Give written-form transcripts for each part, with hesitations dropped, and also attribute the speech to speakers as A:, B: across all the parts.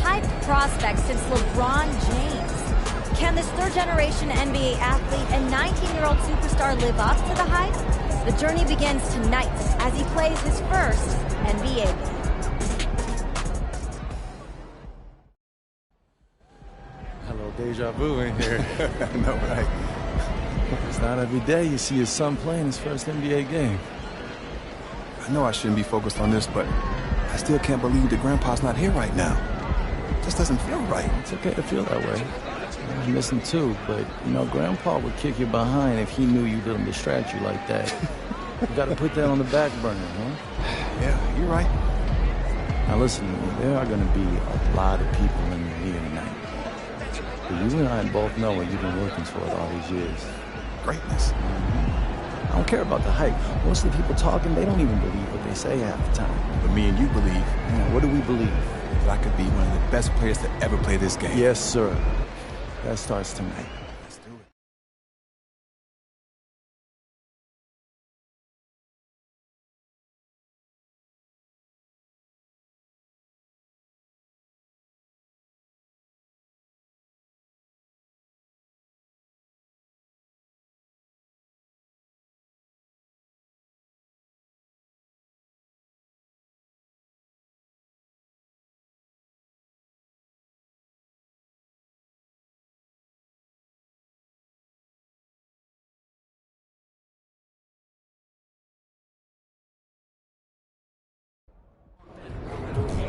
A: hyped prospect since LeBron James. Can this third-generation NBA athlete and 19-year-old superstar live up to the hype? The journey begins tonight as he plays his first NBA game.
B: Hello, deja vu in here.
C: I know, right?
B: It's not every day you see your son playing his first NBA game.
C: I know I shouldn't be focused on this, but I still can't believe that Grandpa's not here right now. It just doesn't feel right.
B: It's okay to feel that way. I miss him too, but you know, Grandpa would kick you behind if he knew you didn't distract you like that. You gotta put that on the back burner, huh?
C: Yeah, you're right.
B: Now listen to me, there are gonna be a lot of people in here tonight. But you and I both know what you've been working toward all these years.
C: Greatness.
B: I don't care about the hype. Most of the people talking, they don't even believe what they say half the time.
C: But me and you believe.
B: Yeah, what do we believe?
C: That I could be one of the best players to ever play this game.
B: Yes, sir. That starts tonight.
C: Let's do it.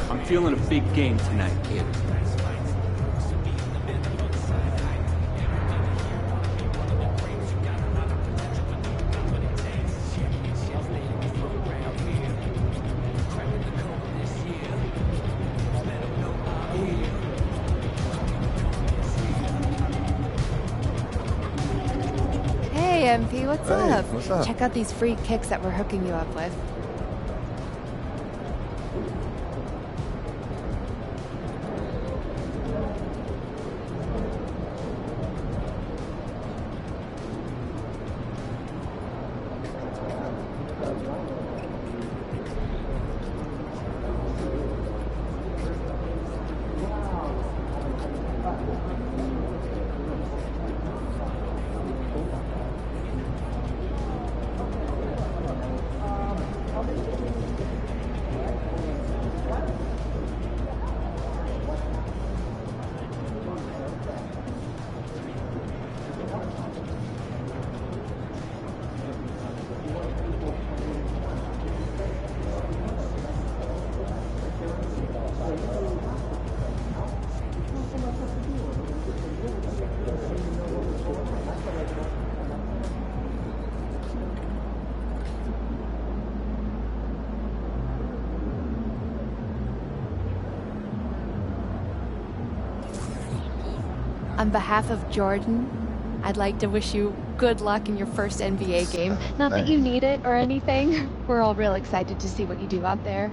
D: I'm feeling a big game tonight, kid.
E: Hey, MP, what's up?
C: What's up?
E: Check out these free kicks that we're hooking you up with. On behalf of Jordan, I'd like to wish you good luck in your first NBA game. Not that you need it or anything. We're all real excited to see what you do out there.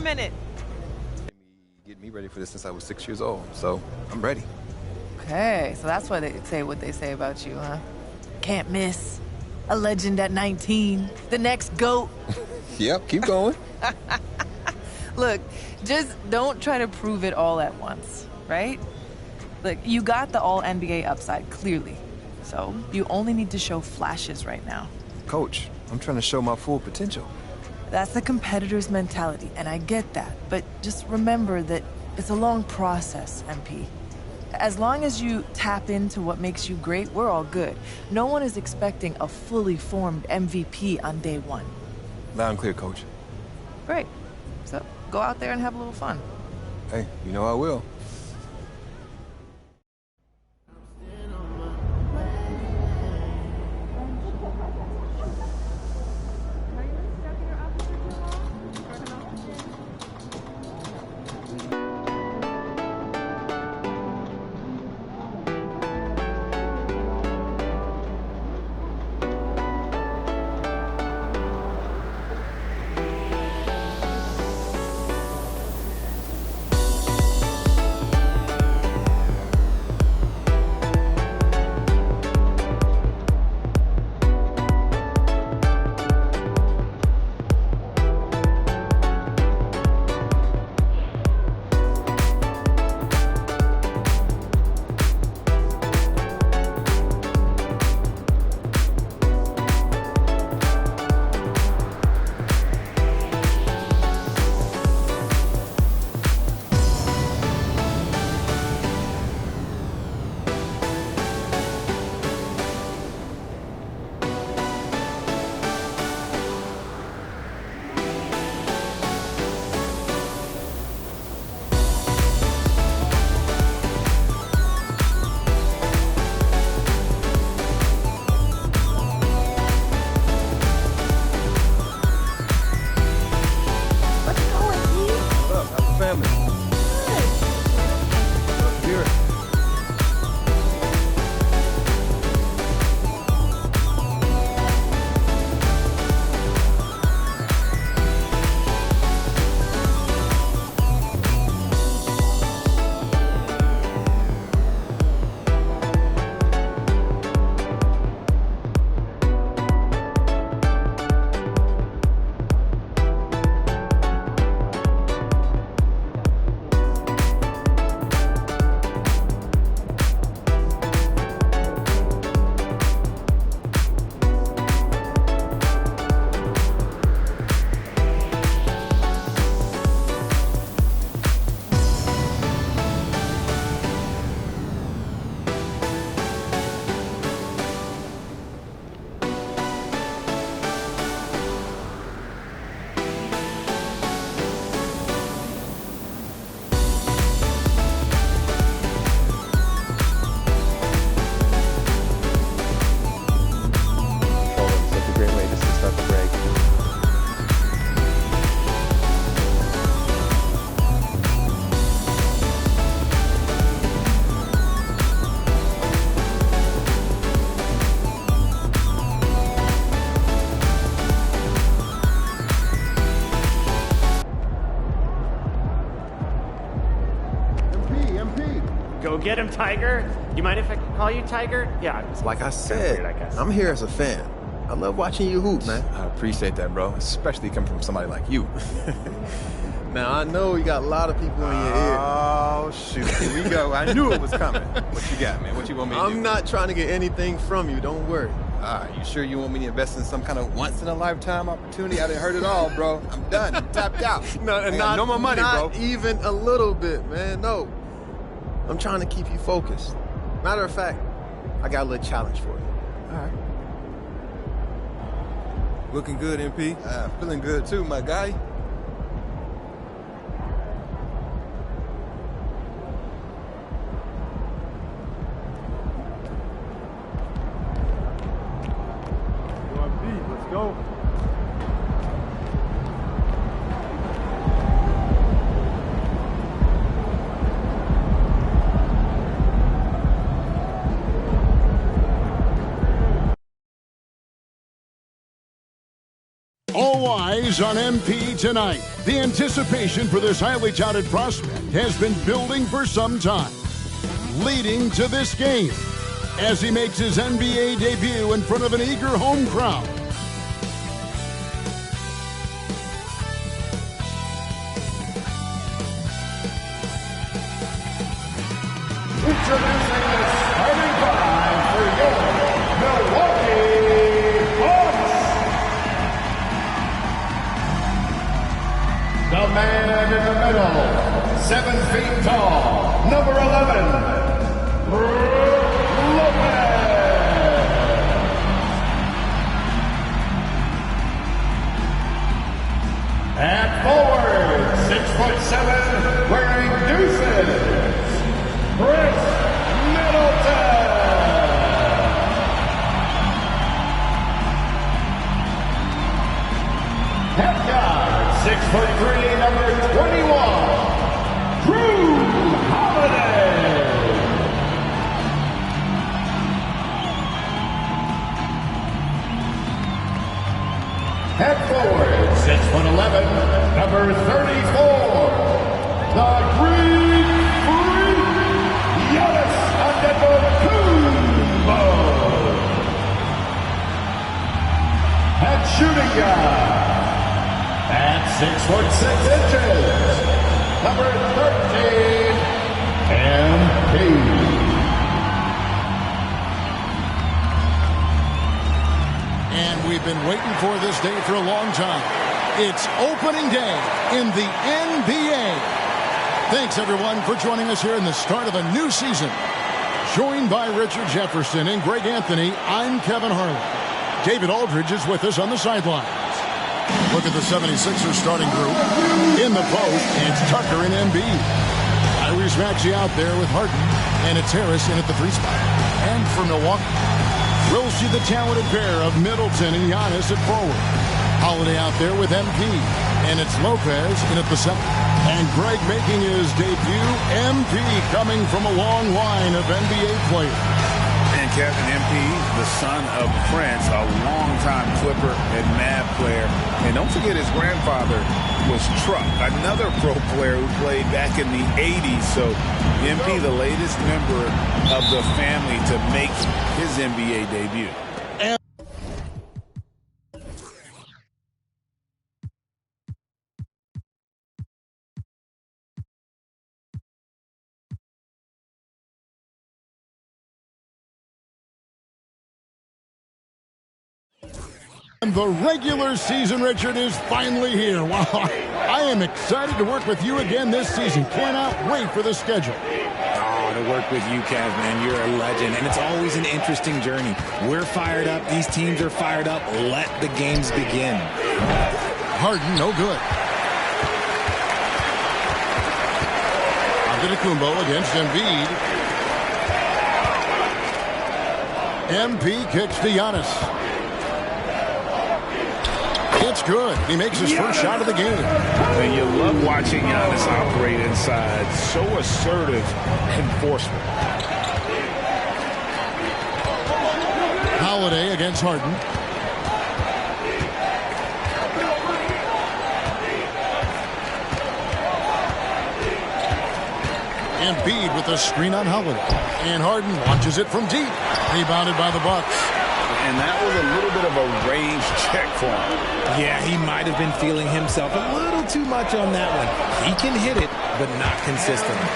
F: minute.
C: Get me ready for this since I was 6 years old, so I'm ready.
F: Okay, so that's why they say what they say about you, huh? Can't miss. A legend at 19. The next GOAT.
C: Yep, keep going.
F: Look, just don't try to prove it all at once, right? Look, you got the all-NBA upside, clearly. So you only need to show flashes right now.
C: Coach, I'm trying to show my full potential.
F: That's the competitor's mentality, and I get that. But just remember that it's a long process, MP. As long as you tap into what makes you great, we're all good. No one is expecting a fully formed MVP on day one.
C: Loud and clear, Coach.
F: Great. So go out there and have a little fun.
C: Hey, you know I will.
D: Go get him, Tiger. You mind if I call you Tiger? Yeah.
G: Like I
D: weird, I
G: said,
D: guess.
G: I'm here as a fan. I love watching you hoop, man.
C: I appreciate that, bro. Especially coming from somebody like you.
G: Now, I know you got a lot of people in your ear.
C: Oh, shoot. Here we go. I knew it was coming. What you got, man? What you want me to do?
G: I'm not trying to get anything from you. Don't worry.
C: You sure you want me to invest in some kind of once-in-a-lifetime opportunity? I done heard it all, bro. I'm done. I'm tapped out. No more money, bro.
G: Not even a little bit, man. No. I'm trying to keep you focused. Matter of fact, I got a little challenge for you.
C: All right. Looking good, MP. Feeling good, too, my guy.
H: Let's go. All eyes on MP tonight. The anticipation for this highly touted prospect has been building for some time, leading to this game as he makes his NBA debut in front of an eager home crowd.
I: Introducing the starting five for your Milwaukee Bucks. The man in the middle, 7 feet tall, number 11, Lopez. At forward, 6'7", wearing deuces, Chris Middleton. Head guard, 6'3", number 21, Drew Holiday. Head forward, 6'11", number 34, the Green Freak, Giannis Antetokounmpo. At shooting guard, at 6'6", number 13, MP.
H: And we've been waiting for this day for a long time. It's opening day in the NBA. Thanks, everyone, for joining us here in the start of a new season. Joined by Richard Jefferson and Greg Anthony, I'm Kevin Harlan. David Aldridge is with us on the sidelines. Look at the 76ers starting group. In the post, it's Tucker and Embiid. Tyrese Maxey out there with Harden. And it's Harris in at the 3 spot. And for Milwaukee, we'll see the talented pair of Middleton and Giannis at forward. Holiday out there with MP. And it's Lopez in at the 7. And Greg making his debut, MP, coming from a long line of NBA players.
J: And Captain MP, the son of Prince, a longtime Clipper and Mavs player. And don't forget his grandfather was Truck, another pro player who played back in the 80s. So MP, the latest member of the family to make his NBA debut.
H: And the regular season, Richard, is finally here. Wow, I am excited to work with you again this season. Cannot wait for the schedule.
K: Oh, to work with you, Kev, man. You're a legend, and it's always an interesting journey. We're fired up. These teams are fired up. Let the games begin.
H: Harden, no good. Antetokounmpo against Embiid. MP kicks to Giannis. It's good. He makes his first shot of the game.
J: And you love watching Giannis operate inside. So assertive enforcement.
H: Holiday against Harden. Embiid with a screen on Holiday. And Harden launches it from deep. Rebounded by the Bucks.
J: And that was a little bit of a range check for him.
K: Yeah, he might have been feeling himself a little too much on that one. He can hit it, but not consistently.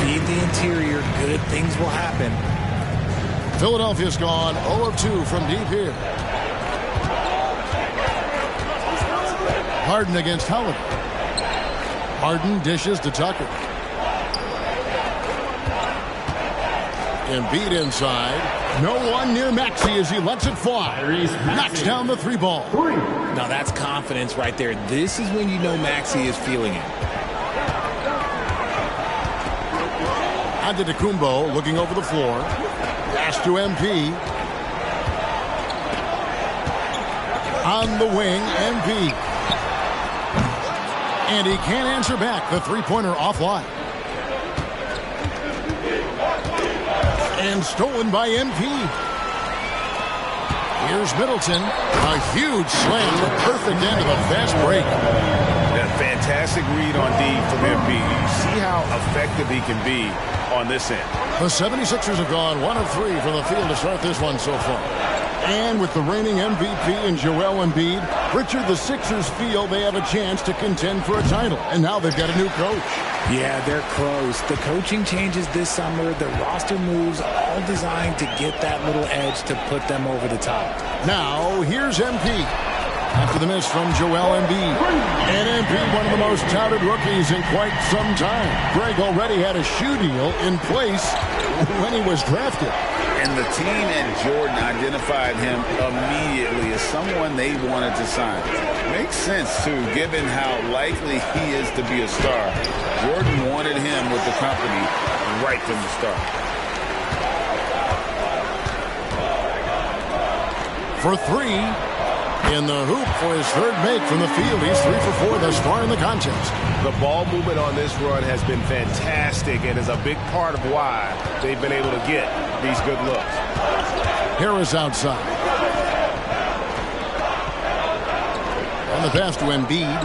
K: Feed the interior, good things will happen.
H: Philadelphia's gone 0 of 2 from deep here. Harden against Holiday. Harden dishes to Tucker. Embiid inside. No one near Maxey as he lets it fly. Knocks down the 3 ball.
K: Now that's confidence right there. This is when you know Maxey is feeling it.
H: Antetokounmpo looking over the floor. Pass to MP. On the wing, MP. And he can't answer back. The 3-pointer offline. And stolen by MP. Here's Middleton. A huge slam. The perfect end of a fast break.
J: A fantastic read on D from MB. You see how effective he can be on this end.
H: The 76ers have gone 1 of 3 from the field to start this one so far. And with the reigning MVP in Joel Embiid, Richard, the Sixers feel they have a chance to contend for a title. And now they've got a new coach.
K: Yeah, they're close. The coaching changes this summer, the roster moves, all designed to get that little edge to put them over the top.
H: Now, here's MP. After the miss from Joel Embiid. And Embiid, one of the most touted rookies in quite some time. Greg already had a shoe deal in place when he was drafted.
J: And the team and Jordan identified him immediately as someone they wanted to sign. Makes sense, too, given how likely he is to be a star. Jordan wanted him with the company right from the start.
H: For 3. In the hoop for his third make from the field. He's 3 for 4 thus far in the contest.
G: The ball movement on this run has been fantastic and is a big part of why they've been able to get these good looks.
H: Harris outside. On the pass to Embiid.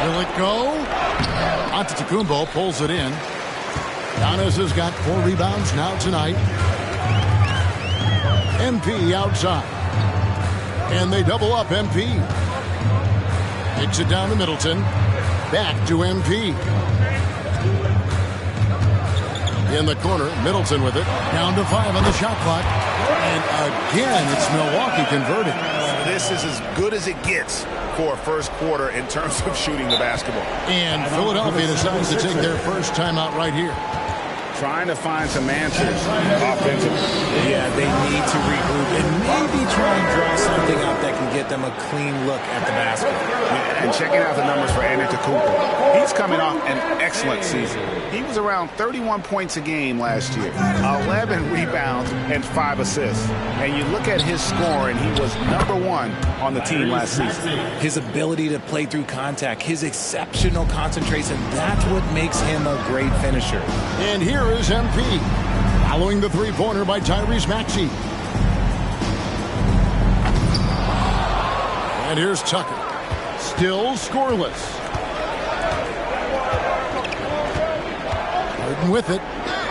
H: Will it go? Antetokounmpo pulls it in. Giannis has got 4 rebounds now tonight. MP outside. And they double up MP. Kicks it down to Middleton. Back to MP. In the corner, Middleton with it. Down to 5 on the shot clock. And again, it's Milwaukee converting.
J: This is as good as it gets for a first quarter in terms of shooting the basketball.
H: And Philadelphia decides to take their first timeout right here.
J: Trying to find some answers offensively.
K: Yeah, they need to regroup and maybe try and draw something up that can get them a clean look at the basket.
J: And checking out the numbers for Antetokounmpo, he's coming off an excellent season. He was around 31 points a game last year, 11 rebounds and 5 assists. And you look at his scoring, he was #1 on the team last season.
K: His ability to play through contact, his exceptional concentration, that's what makes him a great finisher.
H: And here is MP, following the three-pointer by Tyrese Maxey. And here's Tucker, still scoreless. Harden with it,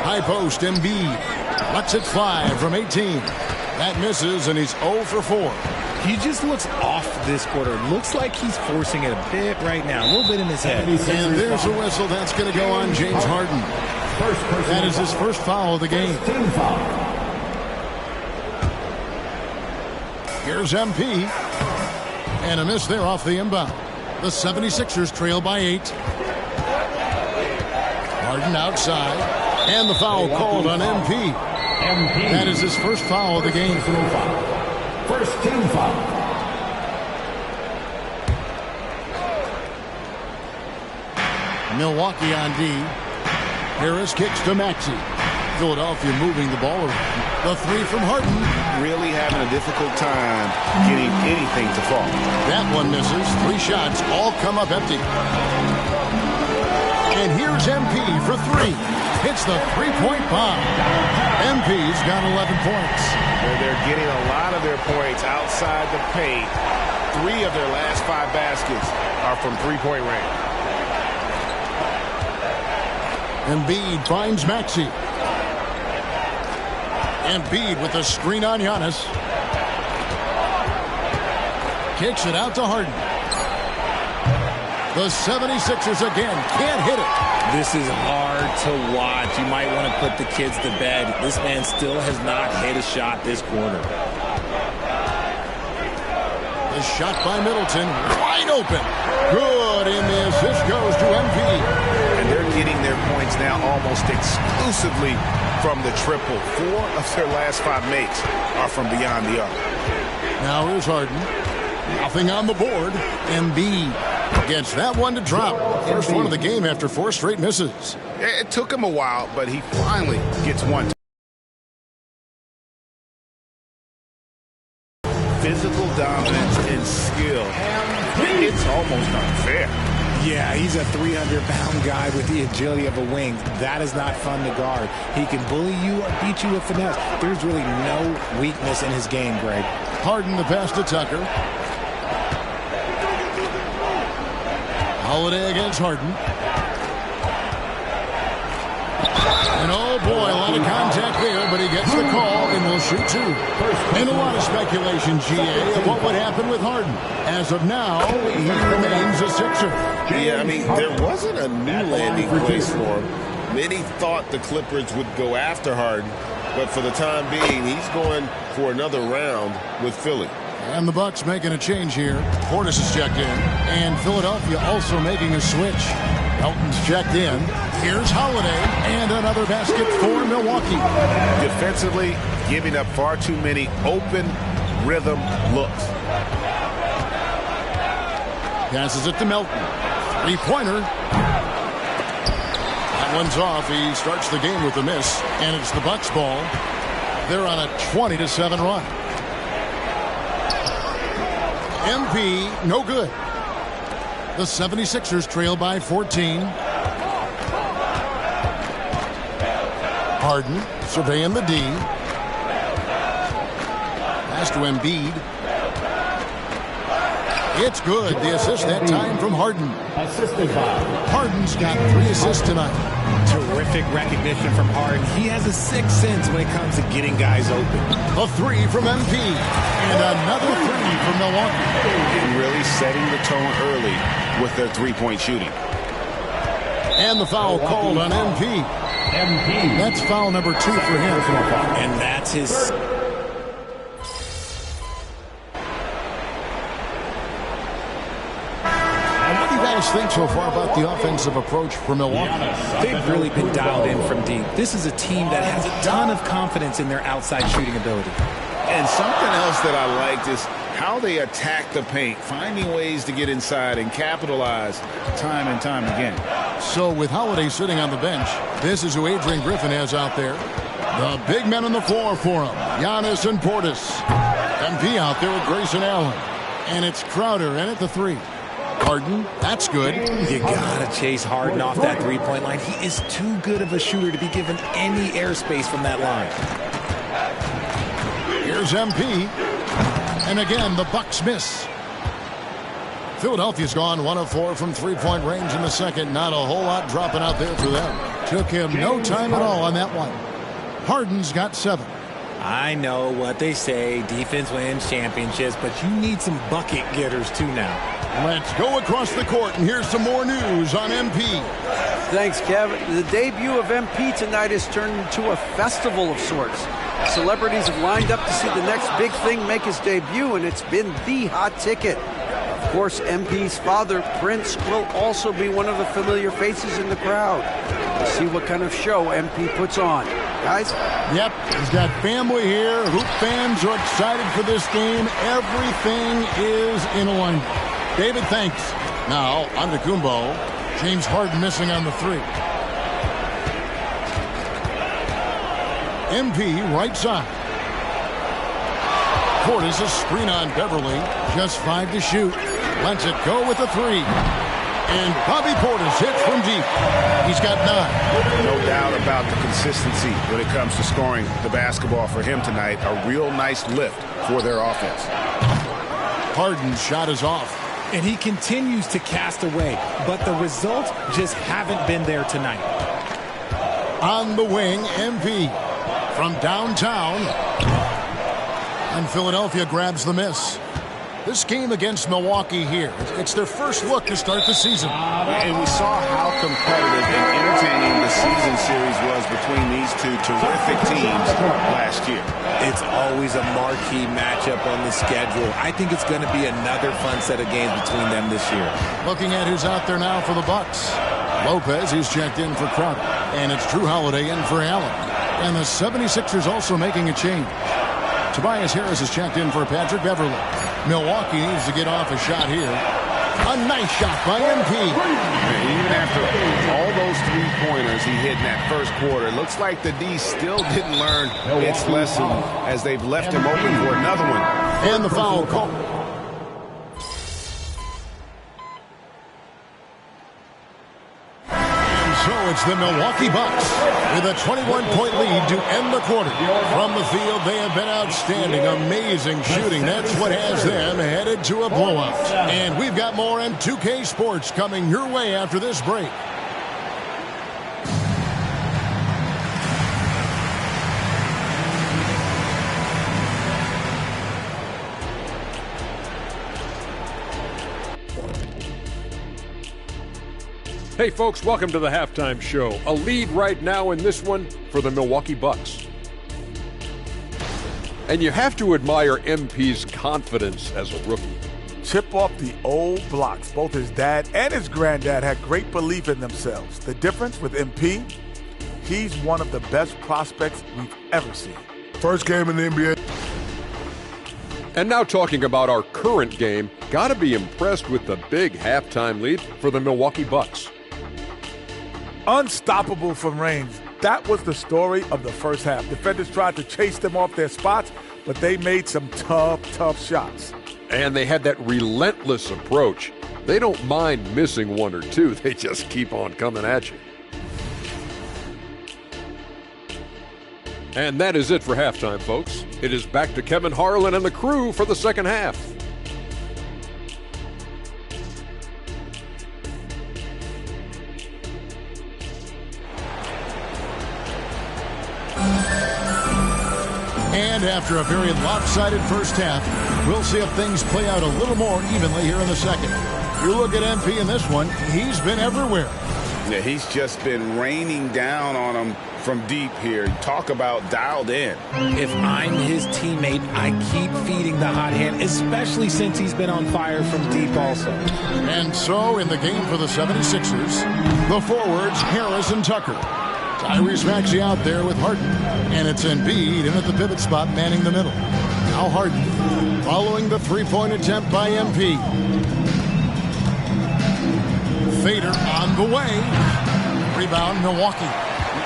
H: high post, Embiid lets it fly from 18. That misses, and he's 0 for 4.
K: He just looks off this quarter. Looks like he's forcing it a bit right now, a little bit in his head.
H: And there's a whistle. That's going to go on James Harden. That is his first foul of the game. Here's MP. And a miss there off the inbound. The 76ers trail by 8. Harden outside. And the foul called on MP. That is his first foul of the game.
I: First team foul.
H: Milwaukee on D. Harris kicks to Maxey. Philadelphia moving the ball around. The 3 from Harden.
J: Really having a difficult time getting anything to fall.
H: That one misses. 3 shots all come up empty. And here's MP for 3. Hits the 3-point bomb. MP's got 11 points.
J: They're getting a lot of their points outside the paint. 3 of their last 5 baskets are from 3-point range.
H: Embiid finds Maxey. Embiid with a screen on Giannis. Kicks it out to Harden. The 76ers again can't hit it.
K: This is hard to watch. You might want to put the kids to bed. This man still has not hit a shot this quarter.
H: The shot by Middleton, wide open. Good, and the assist goes to MP.
J: And they're getting their points now almost exclusively from the triple. 4 of their last 5 makes are from beyond the arc.
H: Now here's Harden. Nothing on the board. Embiid gets that one to drop. First one of the game after 4 straight misses.
J: It took him a while, but he finally gets one. Physical dominance and skill. It's almost unfair.
K: Yeah, he's a 300-pound guy with the agility of a wing. That is not fun to guard. He can bully you or beat you with finesse. There's really no weakness in his game, Greg.
H: Harden the pass to Tucker. Holiday against Harden. And oh boy, a lot of contact there, but he gets the call and will shoot two. And a lot of speculation, GA, of what would happen with Harden. As of now, he remains a Sixer.
J: Yeah, I mean, there wasn't a new landing place for him. Many thought the Clippers would go after Harden, but for the time being, he's going for another round with Philly.
H: And the Bucks making a change here. Portis is checked in, and Philadelphia also making a switch. Elton's checked in. Here's Holiday, and another basket for Milwaukee.
J: Defensively, giving up far too many open rhythm looks.
H: Passes it to Melton. Three-pointer. That one's off. He starts the game with a miss, and it's the Bucks ball. They're on a 20-7 run. MP, no good. The 76ers trail by 14. Harden surveying the D. Pass to Embiid. It's good. The assist that time from Harden. Harden's got 3 assists tonight.
K: Terrific recognition from Harden. He has a sixth sense when it comes to getting guys open.
H: A 3 from MP. And another 3 from Milwaukee.
J: Really setting the tone early with their three-point shooting.
H: And the foul called on MP. That's foul number 2 for him.
K: And that's his...
H: Think so far about the offensive approach for Milwaukee?
K: They've really been dialed in from deep. This is a team that has a ton of confidence in their outside shooting ability.
J: And something else that I liked is how they attack the paint, finding ways to get inside and capitalize time and time again.
H: So with Holiday sitting on the bench, this is who Adrian Griffin has out there. The big men on the floor for him, Giannis and Portis. MP out there with Grayson Allen. And it's Crowder in at the 3. Harden, that's good.
K: You gotta chase Harden off that three-point line. He is too good of a shooter to be given any airspace from that line.
H: Here's MP. And again, the Bucks miss. Philadelphia's gone 1 of 4 from three-point range in the second. Not a whole lot dropping out there for them. Took him no time at all on that one. Harden's got 7.
K: I know what they say, defense wins championships, but you need some bucket getters too now.
H: Let's go across the court, and here's some more news on MP.
L: Thanks, Kevin. The debut of MP tonight has turned into a festival of sorts. Celebrities have lined up to see the next big thing make his debut, and it's been the hot ticket. Of course, MP's father, Prince, will also be one of the familiar faces in the crowd. We'll see what kind of show MP puts on. Guys?
H: Yep, he's got family here. Hoop fans are excited for this game. Everything is in alignment. David, thanks. Now, on to Kumbo. James Harden missing on the 3. MP right side. Portis a screen on Beverly. Just 5 to shoot. Lets it go with the 3. And Bobby Portis hits from deep. He's got 9.
J: No doubt about the consistency when it comes to scoring the basketball for him tonight. A real nice lift for their offense.
H: Harden's shot is off.
K: And he continues to cast away, but the results just haven't been there tonight.
H: On the wing, MP from downtown. And Philadelphia grabs the miss. This game against Milwaukee here, it's their first look to start the season.
J: And we saw how competitive and entertaining the season series was between these two terrific teams last year.
K: It's always a marquee matchup on the schedule. I think it's going to be another fun set of games between them this year.
H: Looking at who's out there now for the Bucks. Lopez, who's checked in for Crowder. And it's Drew Holiday in for Allen. And the 76ers also making a change. Tobias Harris is checked in for Patrick Beverly. Milwaukee needs to get off a shot here. A nice shot by MP.
J: Even after all those three-pointers he hit in that first quarter, it looks like the D still didn't learn its lesson as they've left him open for another one.
H: And the foul call. so it's the Milwaukee Bucks with a 21-point lead to end the quarter. From the field, they have been outstanding, amazing shooting. That's what has them headed to a blowout. And we've got more M2K Sports coming your way after this break.
M: Hey folks, welcome to the halftime show. A lead right now in this one for the Milwaukee Bucks. And you have to admire MP's confidence as a rookie.
N: Chip off the old blocks. Both his dad and his granddad had great belief in themselves. The difference with MP, he's one of the best prospects we've ever seen.
I: First game in the NBA.
M: And now talking about our current game, gotta be impressed with the big halftime lead for the Milwaukee Bucks.
N: Unstoppable from range. That was the story of the first half. Defenders tried to chase them off their spots, but they made some tough shots.
M: And they had that relentless approach. They don't mind missing one or two. They just keep on coming at you. And that is it for halftime, folks. It is back to Kevin Harlan and the crew for the second half.
H: And after a very lopsided first half, we'll see if things play out a little more evenly here in the second. You look at MP in this one, he's been everywhere.
J: Yeah, he's just been raining down on him from deep here. Talk about dialed in.
K: If I'm his teammate, I keep feeding the hot hand, especially since he's been on fire from deep also.
H: And so in the game for the 76ers, the forwards Harris and Tucker. Tyrese Maxey out there with Harden. And it's Embiid in at the pivot spot, manning the middle. Now Harden following the three-point attempt by MP. Fader on the way. Rebound, Milwaukee.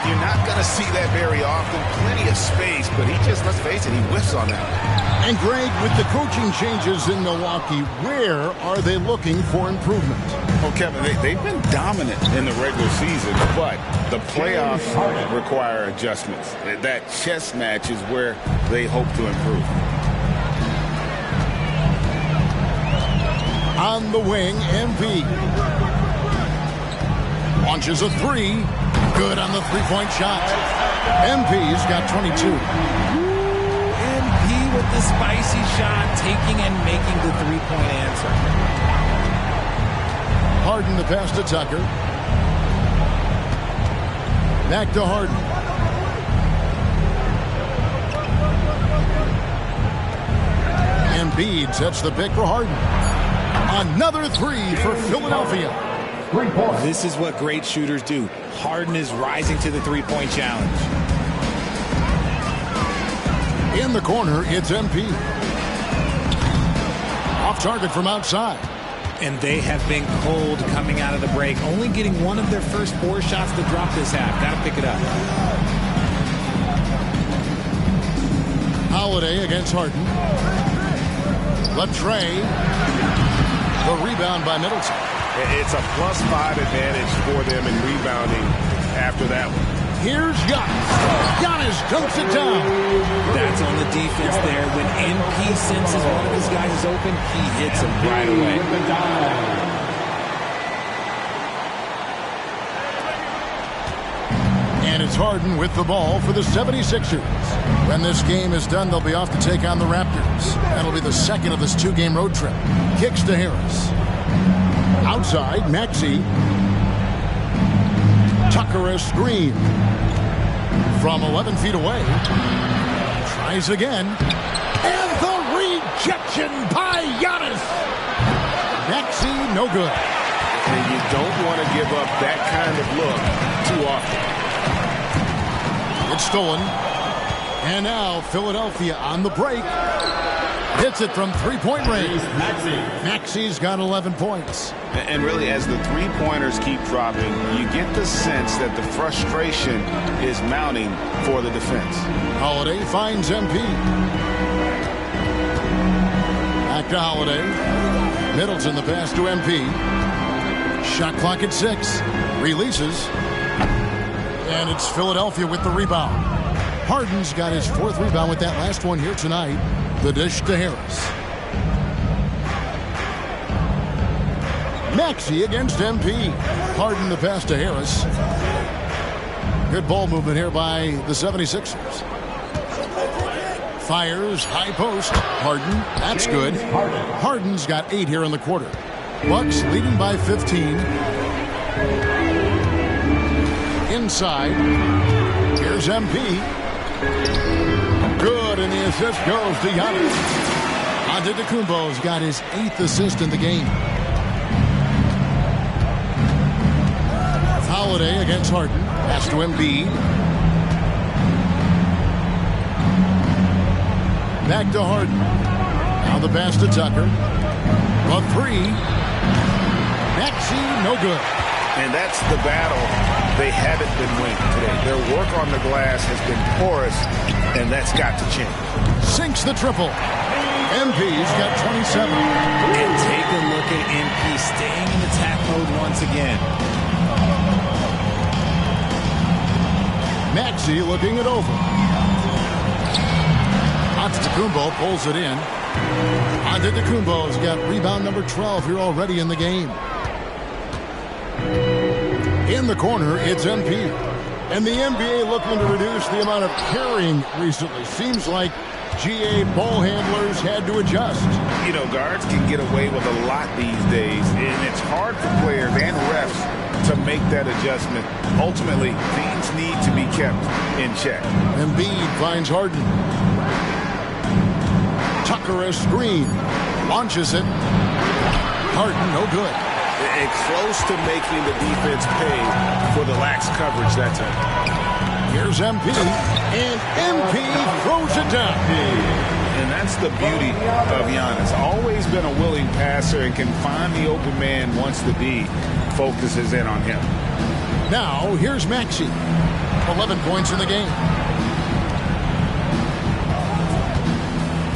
J: You're not going to see that very often. Plenty of space, but he just, let's face it, he whiffs on that.
H: And Greg, with the coaching changes in Milwaukee, where are they looking for improvement?
J: Well, Kevin, they've been dominant in the regular season, but the playoffs require adjustments. That chess match is where they hope to improve.
H: On the wing, MP. Launches a three. Good on the three-point shot. MP's got 22.
K: MP with the spicy shot, taking and making the three-point answer.
H: Harden the pass to Tucker. Back to Harden. Embiid sets the pick for Harden. Another three for Philadelphia.
K: This is what great shooters do. Harden is rising to the three-point challenge.
H: In the corner, it's MP. Off target from outside.
K: And they have been cold coming out of the break. Only getting one of their first four shots to drop this half. Got to pick it up.
H: Holiday against Harden. Latrey. The rebound by Middleton.
O: It's a +5 advantage for them in rebounding after that one.
H: Here's Giannis. Giannis dunks it down.
K: That's on the defense there. When MP senses one of his guys is open, he hits him right away.
H: And it's Harden with the ball for the 76ers. When this game is done, they'll be off to take on the Raptors. That'll be the second of this two-game road trip. Kicks to Harris. Outside, Maxey. Tucker a screen. From 11 feet away. Tries again. And the rejection by Giannis. Maxey, no good.
O: And you don't want to give up that kind of look too often.
H: It's stolen. And now Philadelphia on the break. Hits it from three-point range. Maxey's got 11 points.
J: And really, as the three-pointers keep dropping, you get the sense that the frustration is mounting for the defense.
H: Holiday finds MP. Back to Holiday. Middleton the pass to MP. Shot clock at 6. Releases. And it's Philadelphia with the rebound. Harden's got his 4th rebound with that last one here tonight. The dish to Harris. Maxey against MP. Harden the pass to Harris. Good ball movement here by the 76ers. Fires, high post. Harden, that's good. Harden's got 8 here in the quarter. Bucks leading by 15. Inside. Here's MP. Good, and the assist goes to Giannis. Antetokounmpo's got his 8th assist in the game. Holiday against Harden. Pass to Embiid. Back to Harden. Now the pass to Tucker. A 3. Maxey, no good.
J: And that's the battle they haven't been winning today. Their work on the glass has been porous, and that's got to change.
H: Sinks the triple. MP's got 27.
K: And take a look at MP staying in attack mode once again.
H: Maxey looking it over. Antetokounmpo pulls it in. Antetokounmpo's got rebound number 12 here already in the game. In the corner, it's MP. And the NBA looking to reduce the amount of carrying recently. Seems like GA ball handlers had to adjust.
J: You know, guards can get away with a lot these days, and it's hard for players and refs to make that adjustment. Ultimately, things need to be kept in check.
H: Embiid finds Harden. Tucker a screen. Launches it. Harden, no good.
J: And close to making the defense pay for the lax coverage that time.
H: Here's MP, and MP throws it down.
J: And that's the beauty of Giannis. Always been a willing passer and can find the open man once the D focuses in on him.
H: Now, here's Maxey. 11 points in the game.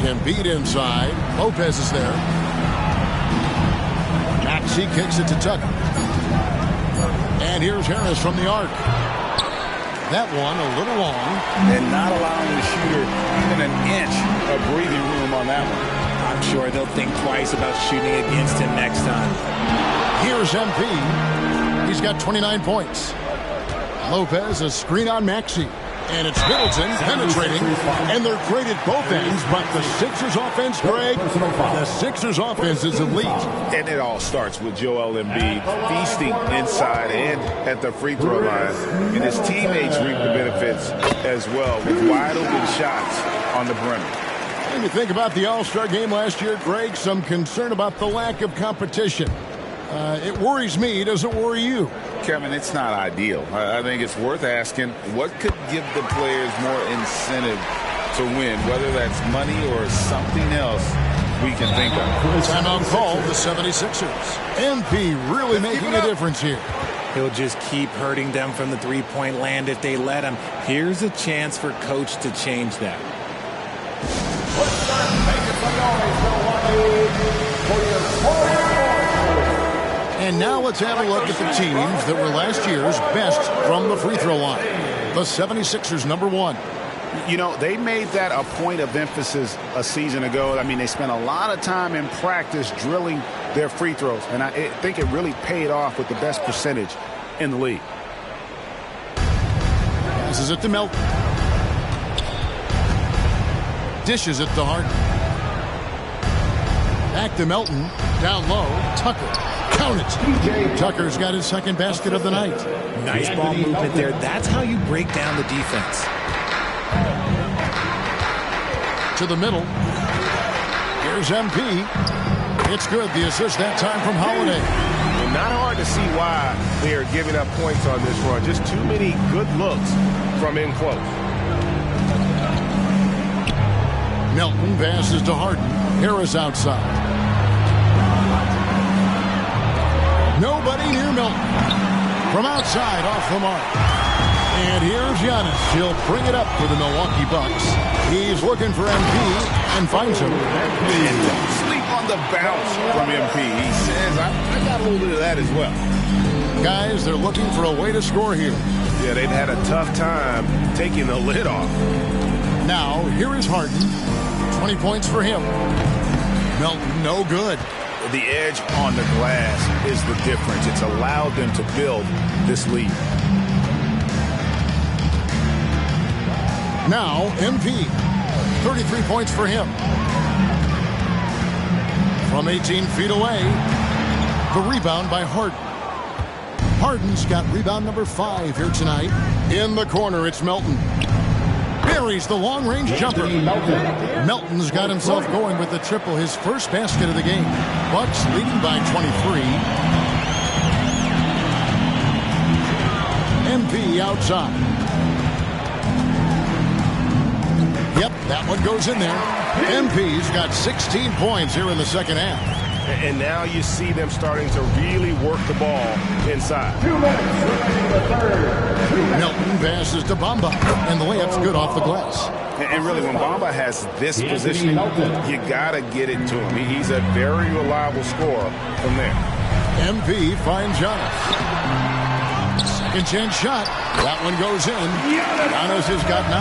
H: Embiid inside. Lopez is there. Maxey kicks it to Tucker. And here's Harris from the arc. That one a little long.
J: And not allowing the shooter even an inch of breathing room on that one.
K: I'm sure they'll think twice about shooting against him next time.
H: Here's MP. He's got 29 points. Lopez, a screen on Maxey. And it's Middleton penetrating. And they're great at both ends. But the Sixers offense, Greg, the Sixers offense is elite.
J: And it all starts with Joel Embiid feasting inside and at the free throw line. And his teammates reap the benefits as well with wide open shots on the perimeter.
H: When you think about the All-Star game last year, Greg, some concern about the lack of competition. It worries me. Does it worry you?
J: Kevin, it's not ideal. I think it's worth asking what could give the players more incentive to win, whether that's money or something else we can think of.
H: Timeout call, the 76ers. MP really making a difference here.
K: He'll just keep hurting them from the three-point land if they let him. Here's a chance for Coach to change that.
H: And now let's have a look at the teams that were last year's best from the free throw line. The 76ers, number 1.
J: You know, they made that a point of emphasis a season ago. I mean, they spent a lot of time in practice drilling their free throws. And I think it really paid off with the best percentage in the league.
H: Passes it to Melton. Dishes it to Harden. Back to Melton. Down low. Tucker. Count it. Tucker's got his second basket of the night.
K: Nice ball movement there. That's how you break down the defense.
H: To the middle. Here's MP. It's good. The assist that time from Holiday.
O: And not hard to see why they are giving up points on this run. Just too many good looks from in close.
H: Melton passes to Harden. Harris outside. Nobody near Melton. From outside, off the mark. And here's Giannis. He'll bring it up for the Milwaukee Bucks. He's looking for MP and finds him.
J: And don't sleep on the bounce from MP. He says, I got a little bit of that as well.
H: Guys, they're looking for a way to score here.
O: Yeah, they've had a tough time taking the lid off.
H: Now, here is Harden. 20 points for him. Melton, no good.
J: The edge on the glass is the difference. It's allowed them to build this lead.
H: Now, MP. 33 points for him. From 18 feet away, the rebound by Harden. Harden's got rebound number 5 here tonight. In the corner, it's Melton. Buries the long-range jumper. Melton's got himself going with the triple, his first basket of the game. Bucks leading by 23. MP outside. Yep, that one goes in there. MP's got 16 points here in the second half.
O: And now you see them starting to really work the ball inside.
I: 2 minutes in the third.
H: Melton passes to Bamba, and the layup's good off the glass.
J: And really, when Bamba has this positioning, you got to get it to him. He's a very reliable scorer from there.
H: MP finds Giannis. Second chance shot. That one goes in. Giannis has got 9.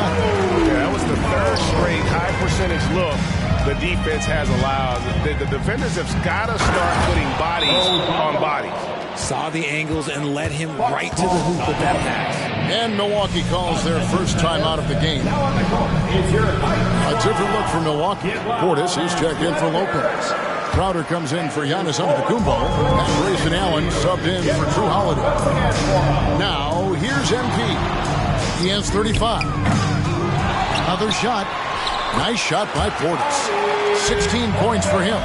O: Yeah, that was the third straight high percentage look the defense has allowed. The defenders have got to start putting bodies on bodies.
K: Saw the angles and led him right to the hoop with that pass.
H: And Milwaukee calls their first time out of the game. A different look for Milwaukee. Portis is checked in for Lopez. Crowder comes in for Giannis Antetokounmpo. And Grayson Allen subbed in for Drew Holiday. Now, here's MP. He has 35. Another shot. Nice shot by Portis. 16 points for him.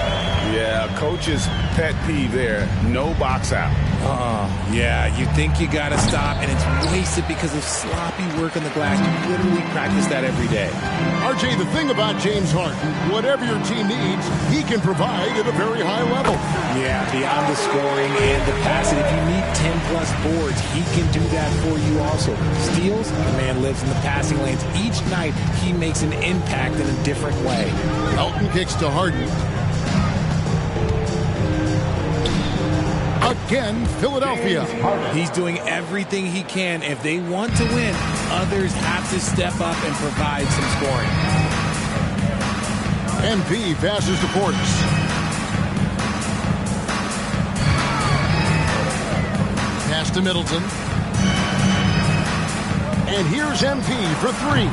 J: Yeah, coach's pet peeve there. No box out.
K: Yeah, you think you got to stop, and it's wasted because of sloppy work on the glass. You literally practice that every day.
H: RJ, the thing about James Harden, whatever your team needs, he can provide at a very high level.
K: Yeah, beyond the scoring and the passing. If you need 10-plus boards, he can do that for you also. Steals, the man lives in the passing lanes. Each night, he makes an impact in a different way.
H: Melton kicks to Harden. Again, Philadelphia.
K: He's doing everything he can. If they want to win, others have to step up and provide some scoring.
H: MP passes to Portis. Pass to Middleton. And here's MP for 3.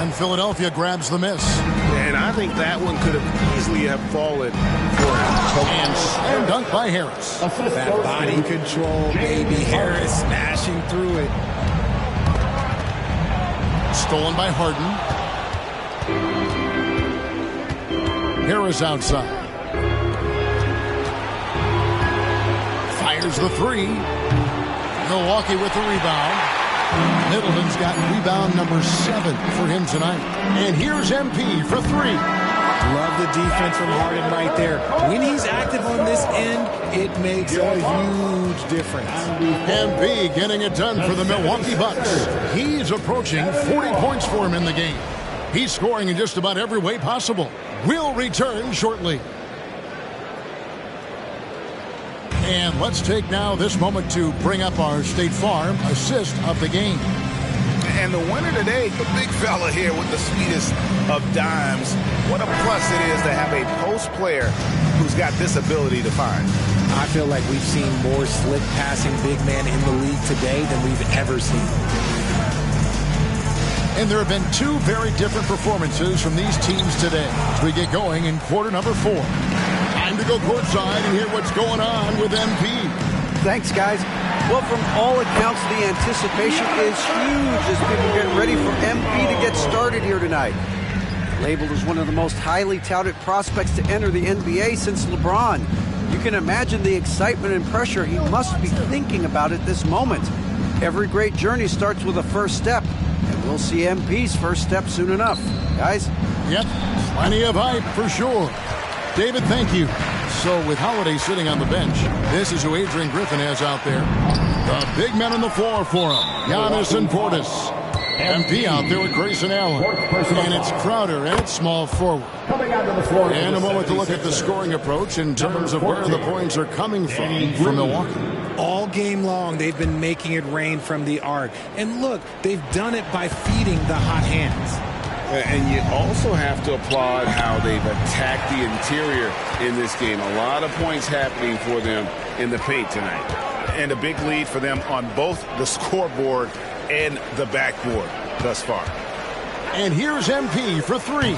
H: And Philadelphia grabs the miss.
O: And I think that one could have easily have fallen for him.
H: And slam dunk by Harris.
K: That body control, baby. Harris smashing through it.
H: Stolen by Harden. Harris outside. Fires the 3. Milwaukee with the rebound. Middleton's got rebound number 7 for him tonight. And here's MP for 3.
K: Love the defense from Harden right there. When he's active on this end, it makes a huge difference.
H: MP getting it done for the Milwaukee Bucks. He's approaching 40 points for him in the game. He's scoring in just about every way possible. We'll return shortly. And let's take now this moment to bring up our State Farm assist of the game.
J: And the winner today, the big fella here with the sweetest of dimes. What a plus it is to have a post player who's got this ability to find.
K: I feel like we've seen more slick passing big man in the league today than we've ever seen.
H: And there have been 2 very different performances from these teams today as we get going in quarter number 4. Time to go courtside and hear what's going on with MP.
L: Thanks, guys. Well, from all accounts, the anticipation is huge as people get ready for MP to get started here tonight. Labeled as one of the most highly touted prospects to enter the NBA since LeBron. You can imagine the excitement and pressure he must be thinking about at this moment. Every great journey starts with a first step, and we'll see MP's first step soon enough. Guys?
H: Yep, plenty of hype for sure. David, thank you. So with Holiday sitting on the bench, this is who Adrian Griffin has out there. The big men on the floor for him, Giannis and Portis. MP out there with Grayson Allen. And it's Crowder and it's small forward. And a moment to look at the scoring approach in terms of where the points are coming from Milwaukee.
K: All game long, they've been making it rain from the arc. And look, they've done it by feeding the hot hands.
J: And you also have to applaud how they've attacked the interior in this game. A lot of points happening for them in the paint tonight.
O: And a big lead for them on both the scoreboard and the backboard thus far.
H: And here's MP for three.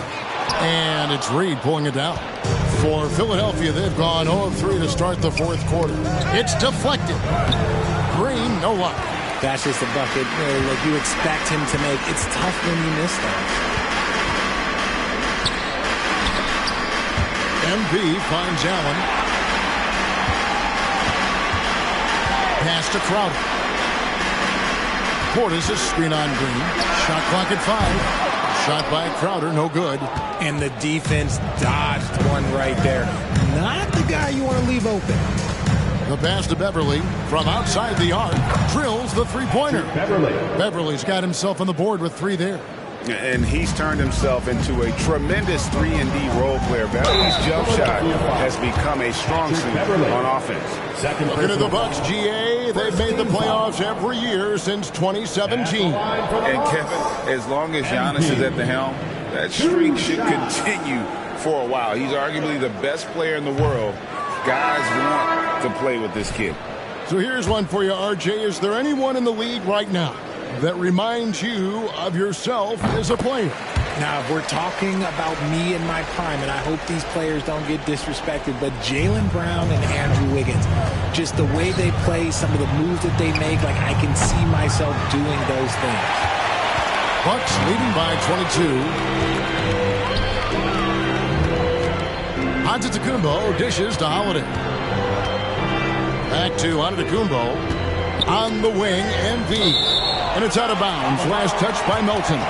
H: And it's Reed pulling it down. For Philadelphia, they've gone 0 of 3 to start the fourth quarter. It's deflected. Green, no luck.
K: That's just a bucket like you expect him to make. It's tough when you miss that.
H: MP finds Allen. Pass to Crowder. Portis' screen on Green. Shot clock at 5. Shot by Crowder, no good.
K: And the defense dodged one right there. Not the guy you want to leave open.
H: The pass to Beverly from outside the arc. Drills the three-pointer. Beverly's got himself on the board with 3 there.
J: And he's turned himself into a tremendous 3-and-D role player. Beverly's jump shot has become a strong suit on offense.
H: Looking at the Bucks, GA, they've made the playoffs every year since 2017.
J: And Kevin, as long as Giannis is at the helm, that streak should continue for a while. He's arguably the best player in the world. Guys want to play with this kid.
H: So here's one for you, RJ. Is there anyone in the league right now that reminds you of yourself as a player?
K: Now, if we're talking about me in my prime, and I hope these players don't get disrespected, but Jaylen Brown and Andrew Wiggins, just the way they play, some of the moves that they make, like I can see myself doing those things.
H: Bucks leading by 22. Antetokounmpo dishes to Holiday. Back to Antetokounmpo. On the wing, MV. And it's out of bounds. Last touch by Melton.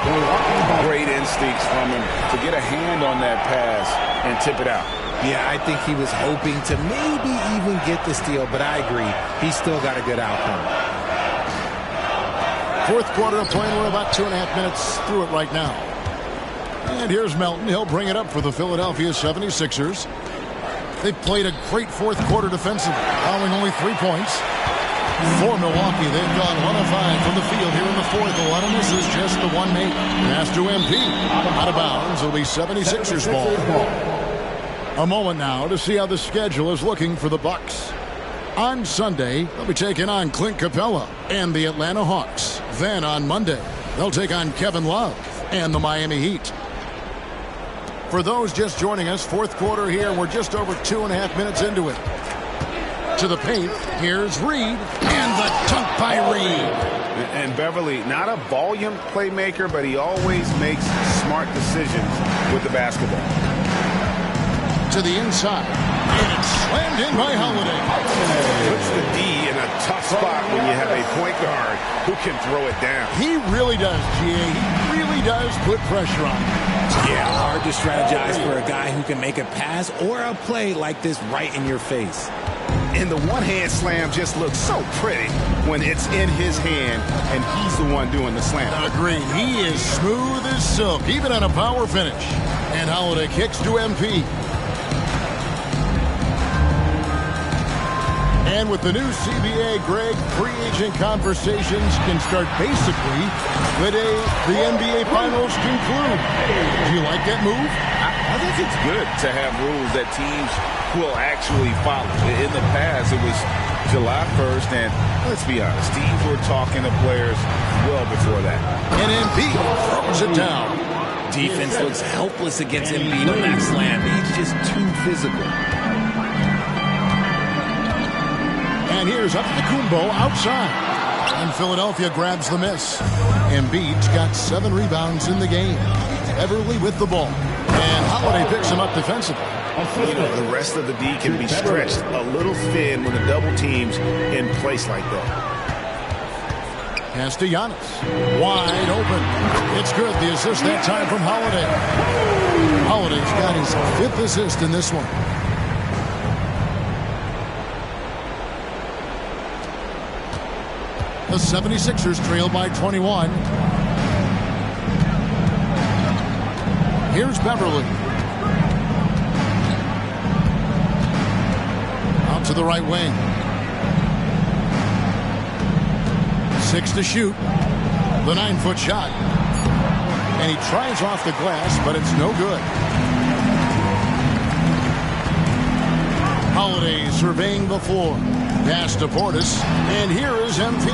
J: Great instincts from him to get a hand on that pass and tip it out.
K: Yeah, I think he was hoping to maybe even get the steal, but I agree. He's still got a good outcome.
H: Fourth quarter of play. We're about 2.5 minutes through it right now. And here's Melton. He'll bring it up for the Philadelphia 76ers. They've played a great fourth quarter defensively, allowing only 3 points. For Milwaukee, they've gone 1 of 5 from the field here in the fourth. A lot of misses, just the one made. Pass to MP. Out of bounds. It'll be 76ers ball. A moment now to see how the schedule is looking for the Bucks. On Sunday, they'll be taking on Clint Capella and the Atlanta Hawks. Then on Monday, they'll take on Kevin Love and the Miami Heat. For those just joining us, fourth quarter here, we're just over 2.5 minutes into it. To the paint, here's Reed, and the dunk by Reed.
J: And Beverly, not a volume playmaker, but he always makes smart decisions with the basketball.
H: To the inside, and it's slammed in by Holiday.
O: Puts the D in a tough spot when you have a point guard who can throw it down.
H: He really does, GA. He really does put pressure on him.
K: Yeah, hard to strategize for a guy who can make a pass or a play like this right in your face.
O: And the one-hand slam just looks so pretty when it's in his hand and he's the one doing the slam.
H: Agreed. He is smooth as silk, even on a power finish. And Holiday kicks to MP. And with the new CBA, Greg, free agent conversations can start basically the day the NBA Finals conclude. Do you like that move?
J: I think it's good to have rules that teams will actually follow. In the past, it was July 1st, and let's be honest, teams were talking to players well before that.
H: And MP throws it down.
K: Defense looks helpless against Embiid on that slam. He's just too physical.
H: here's Antetokounmpo outside. And Philadelphia grabs the miss. Embiid's got 7 rebounds in the game. Everly with the ball. And Holiday picks him up defensively.
O: You know, the rest of the D can be stretched a little thin when the double team's in place like that.
H: Pass to Giannis. Wide open. It's good. The assist that time from Holiday. Holiday's got his 5th assist in this one. The 76ers trail by 21. Here's Beverly. Out to the right wing. 6 to shoot. The 9-foot shot. And he tries off the glass, but it's no good. Holiday surveying the floor. Pass to Portis, and here is MP.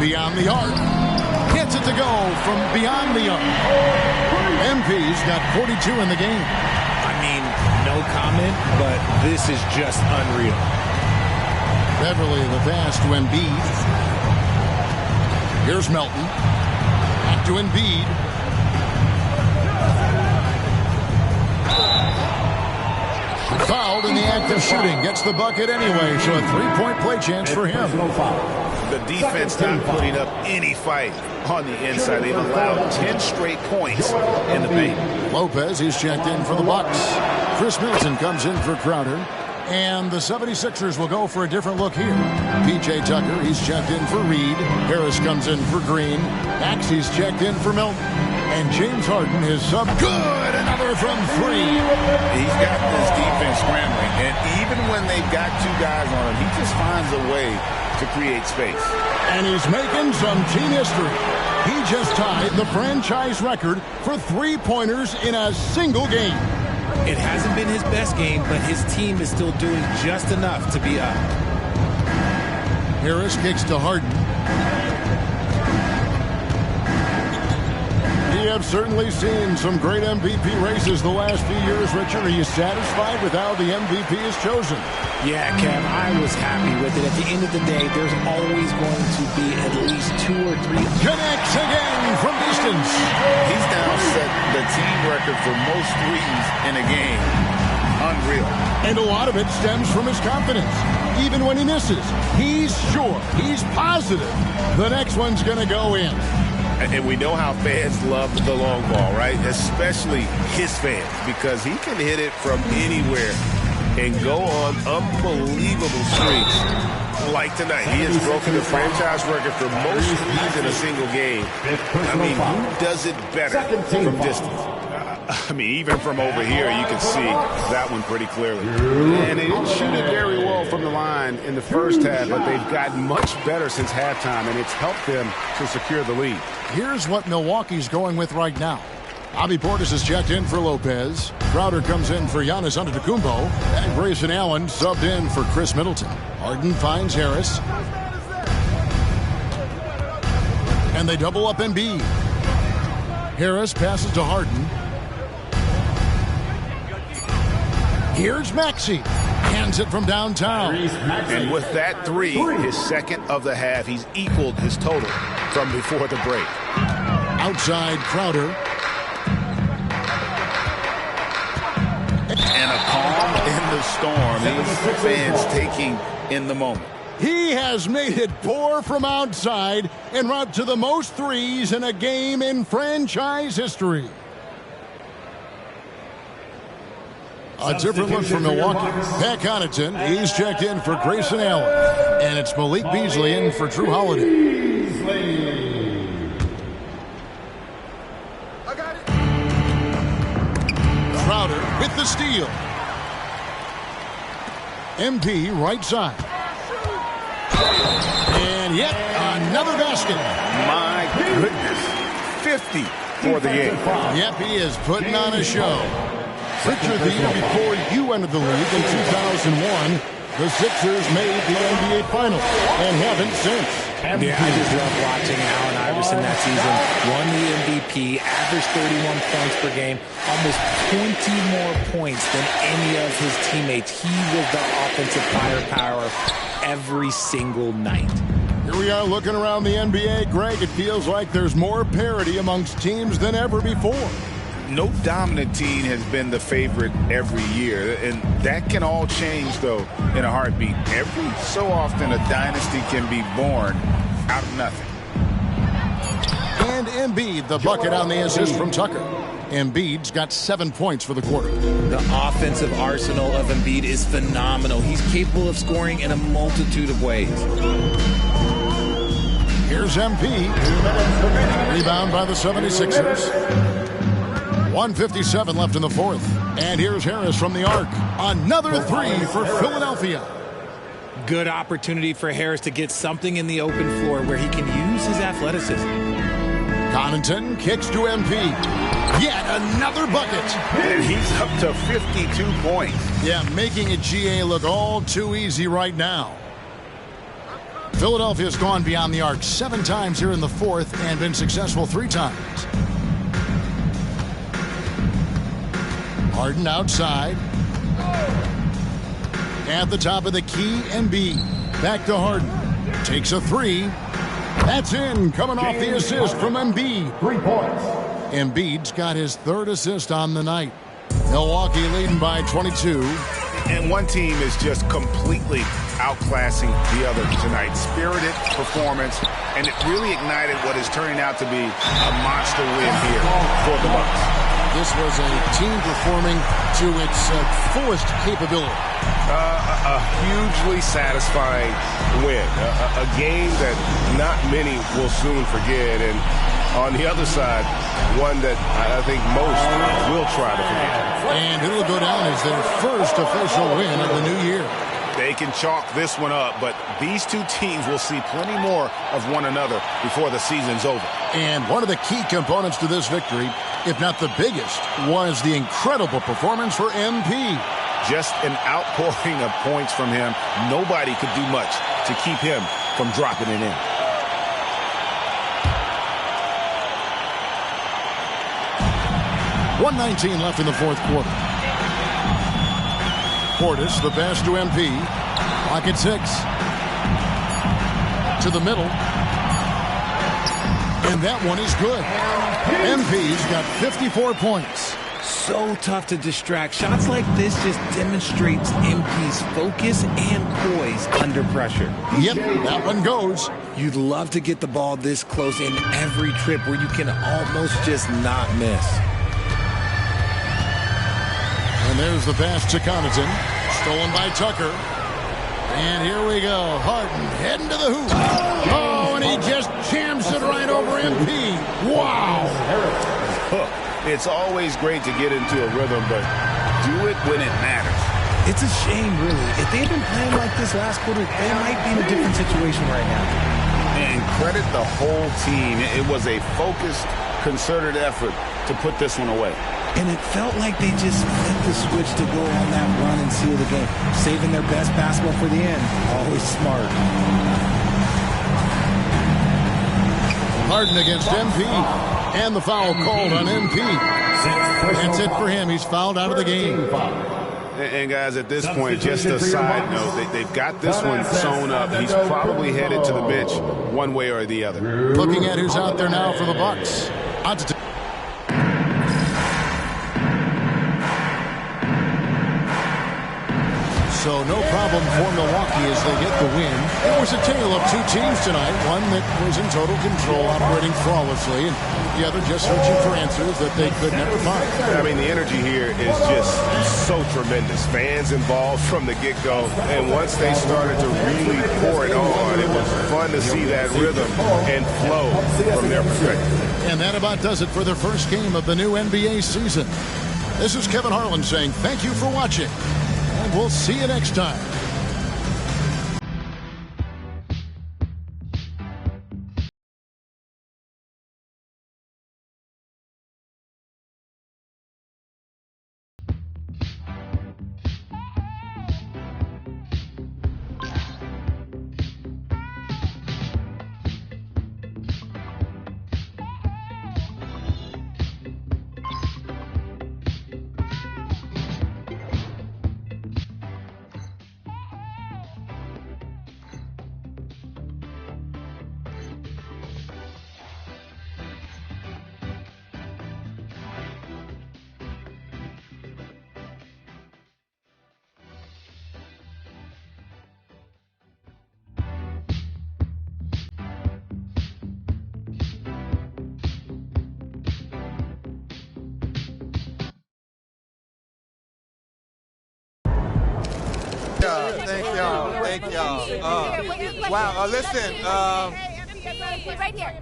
H: Beyond the arc. Gets it to go from beyond the arc. MP's got 42 in the game.
K: I mean, no comment, but this is just unreal.
H: Beverly the pass to Embiid. Here's Melton. Back to Embiid. Fouled in the act of shooting. Gets the bucket anyway, so a three-point play chance for him.
J: The defense not putting up any fight on the inside. They've allowed 10 straight points in the paint.
H: Lopez, he's checked in for the Bucks. Chris Middleton comes in for Crowder. And the 76ers will go for a different look here. P.J. Tucker, he's checked in for Reed. Harris comes in for Green. Maxey's checked in for Milton. And James Harden is sub. Good! Another from 3.
J: He's got this defense scrambling. And even when they've got 2 guys on him, he just finds a way to create space.
H: And he's making some team history. He just tied the franchise record for 3-pointers in a single game.
K: It hasn't been his best game, but his team is still doing just enough to be up.
H: Harris kicks to Harden. We have certainly seen some great MVP races the last few years. Richard, are you satisfied with how the MVP is chosen?
K: Yeah, Kev, I was happy with it. At the end of the day, there's always going to be at least 2 or 3.
H: Connects again from distance.
J: He's now set the team record for most threes in a game. Unreal.
H: And a lot of it stems from his confidence. Even when he misses, he's sure, he's positive the next one's going to go in.
J: And we know how fans love the long ball, right? Especially his fans, because he can hit it from anywhere and go on unbelievable streaks like tonight. He has broken the franchise record for most threes in a single game. I mean, who does it better from distance? I mean, even from over here, you can see that one pretty clearly. And they didn't shoot it very well from the line in the first half, but they've gotten much better since halftime, and it's helped them to secure the lead.
H: Here's what Milwaukee's going with right now. Bobby Portis is checked in for Lopez. Crowder comes in for Giannis Antetokounmpo. And Grayson Allen subbed in for Chris Middleton. Harden finds Harris. And they double up Embiid. Harris passes to Harden. Here's Maxey. Hands it from downtown.
J: And with that 3, his second of the half, he's equaled his total from before the break.
H: Outside Crowder.
J: And a calm in the storm. These fans taking in the moment.
H: He has made it pour from outside en route to the most threes in a game in franchise history. A different look for Milwaukee. Pat Connaughton, he's checked in for Grayson Allen. And it's Malik Beasley in for Drew Holiday. Crowder with the steal. MP right side. And yet another basket.
J: My goodness. 50 for the game.
H: Yep, he is putting on a show. Richard, the year before you entered the league in 2001, the Sixers made the NBA Finals and haven't since.
K: Yeah, I just love watching Allen Iverson that season. Won the MVP, averaged 31 points per game, almost 20 more points than any of his teammates. He was the offensive firepower every single night.
H: Here we are looking around the NBA. Greg, it feels like there's more parity amongst teams than ever before.
J: No dominant team has been the favorite every year, and that can all change, though, in a heartbeat. Every so often, a dynasty can be born out of nothing.
H: And Embiid, the bucket on the assist from Tucker. Embiid's got 7 points for the quarter.
K: The offensive arsenal of Embiid is phenomenal. He's capable of scoring in a multitude of ways.
H: Here's MP. Rebound by the 76ers. 1:57 left in the fourth. And here's Harris from the arc. Another 3 for Philadelphia.
K: Good opportunity for Harris to get something in the open floor where he can use his athleticism.
H: Connaughton kicks to MP. Yet another bucket.
J: And he's up to 52 points.
H: Yeah, making a GA look all too easy right now. Philadelphia's gone beyond the arc 7 times here in the fourth and been successful 3 times. Harden outside. At the top of the key, Embiid. Back to Harden. Takes a 3. That's in, coming off the assist from Embiid.
I: 3 points.
H: Embiid's got his 3rd assist on the night. Milwaukee leading by 22.
J: And one team is just completely outclassing the other tonight. Spirited performance, and it really ignited what is turning out to be a monster win here for the Bucks.
H: This was a team performing to its fullest capability.
J: A hugely satisfying win. A game that not many will soon forget. And on the other side, one that I think most will try to forget.
H: And it'll go down as their first official win of the new year.
J: They can chalk this one up, but these two teams will see plenty more of one another before the season's over.
H: And one of the key components to this victory, if not the biggest, was the incredible performance for MP.
J: Just an outpouring of points from him. Nobody could do much to keep him from dropping it in.
H: .119 left in the fourth quarter. Portis, the pass to MP. Pocket 6. To the middle. And that one is good. MP's got 54 points.
K: So tough to distract. Shots like this just demonstrates MP's focus and poise under pressure.
H: Yep, that one goes.
K: You'd love to get the ball this close in every trip where you can almost just not miss.
H: And there's the pass to Connaughton. Stolen by Tucker. And here we go. Harden heading to the hoop. Oh, and he just jams it right over MP. Wow.
J: It's always great to get into a rhythm, but do it when it matters.
K: It's a shame, really. If they had been playing like this last quarter, they might be in a different situation right now.
J: And credit the whole team. It was a focused, concerted effort to put this one away.
K: And it felt like they just flipped the switch to go on that run and seal the game. Saving their best basketball for the end. Always smart.
H: Harden against MP. And the foul called on MP. That's it for him. He's fouled out of the game.
J: And guys, at this point, just a side note, they've got this one sewn up. He's probably headed to the bench one way or the other.
H: Looking at who's out there now for the Bucks. So no problem for Milwaukee as they get the win. It was a tale of 2 teams tonight. One that was in total control, operating flawlessly, and the other just searching for answers that they could never find.
J: I mean, the energy here is just so tremendous. Fans involved from the get-go, and once they started to really pour it on, it was fun to see that rhythm and flow from their perspective.
H: And that about does it for their first game of the new NBA season. This is Kevin Harlan saying thank you for watching. And we'll see you next time.
P: Thank y'all. Wow, listen.
Q: Right here.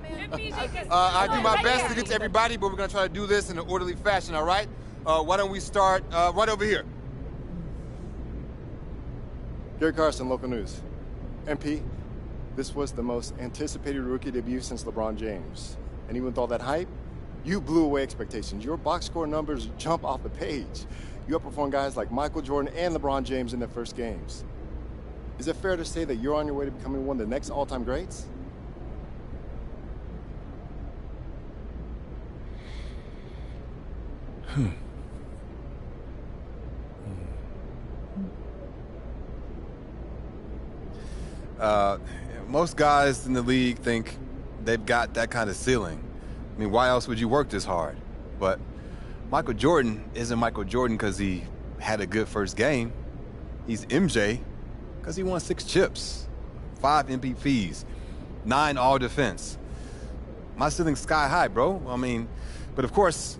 P: I do my best to get to everybody, but we're going to try to do this in an orderly fashion, all right? Why don't we start right over here?
R: Gary Carson, local news. MP, this was the most anticipated rookie debut since LeBron James. And even with all that hype, you blew away expectations. Your box score numbers jump off the page. You outperformed guys like Michael Jordan and LeBron James in their first games. Is it fair to say that you're on your way to becoming one of the next all-time greats?
C: Most guys in the league think they've got that kind of ceiling. I mean, why else would you work this hard? But Michael Jordan isn't Michael Jordan because he had a good first game. He's MJ because he won 6 chips, 5 MVPs, 9 all-defense. My ceiling's sky high, bro. I mean, but of course,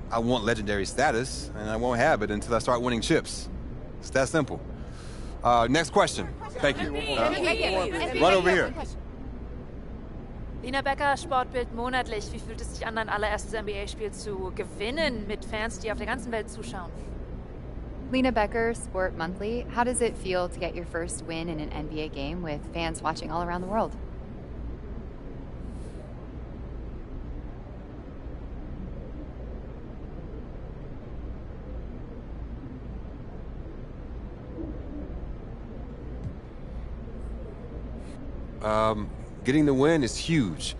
C: I want legendary status, and I won't have it until I start winning chips. It's that simple. Next question. Thank you. Right over here.
S: Lina Becker, Sportbild monatlich. Wie fühlt es sich an, dein allererstes NBA-Spiel zu gewinnen mit Fans, die auf der ganzen Welt zuschauen?
T: Lina Becker, Sport Monthly. How does it feel to get your first win in an NBA game with fans watching all around the world?
C: Getting the win is huge.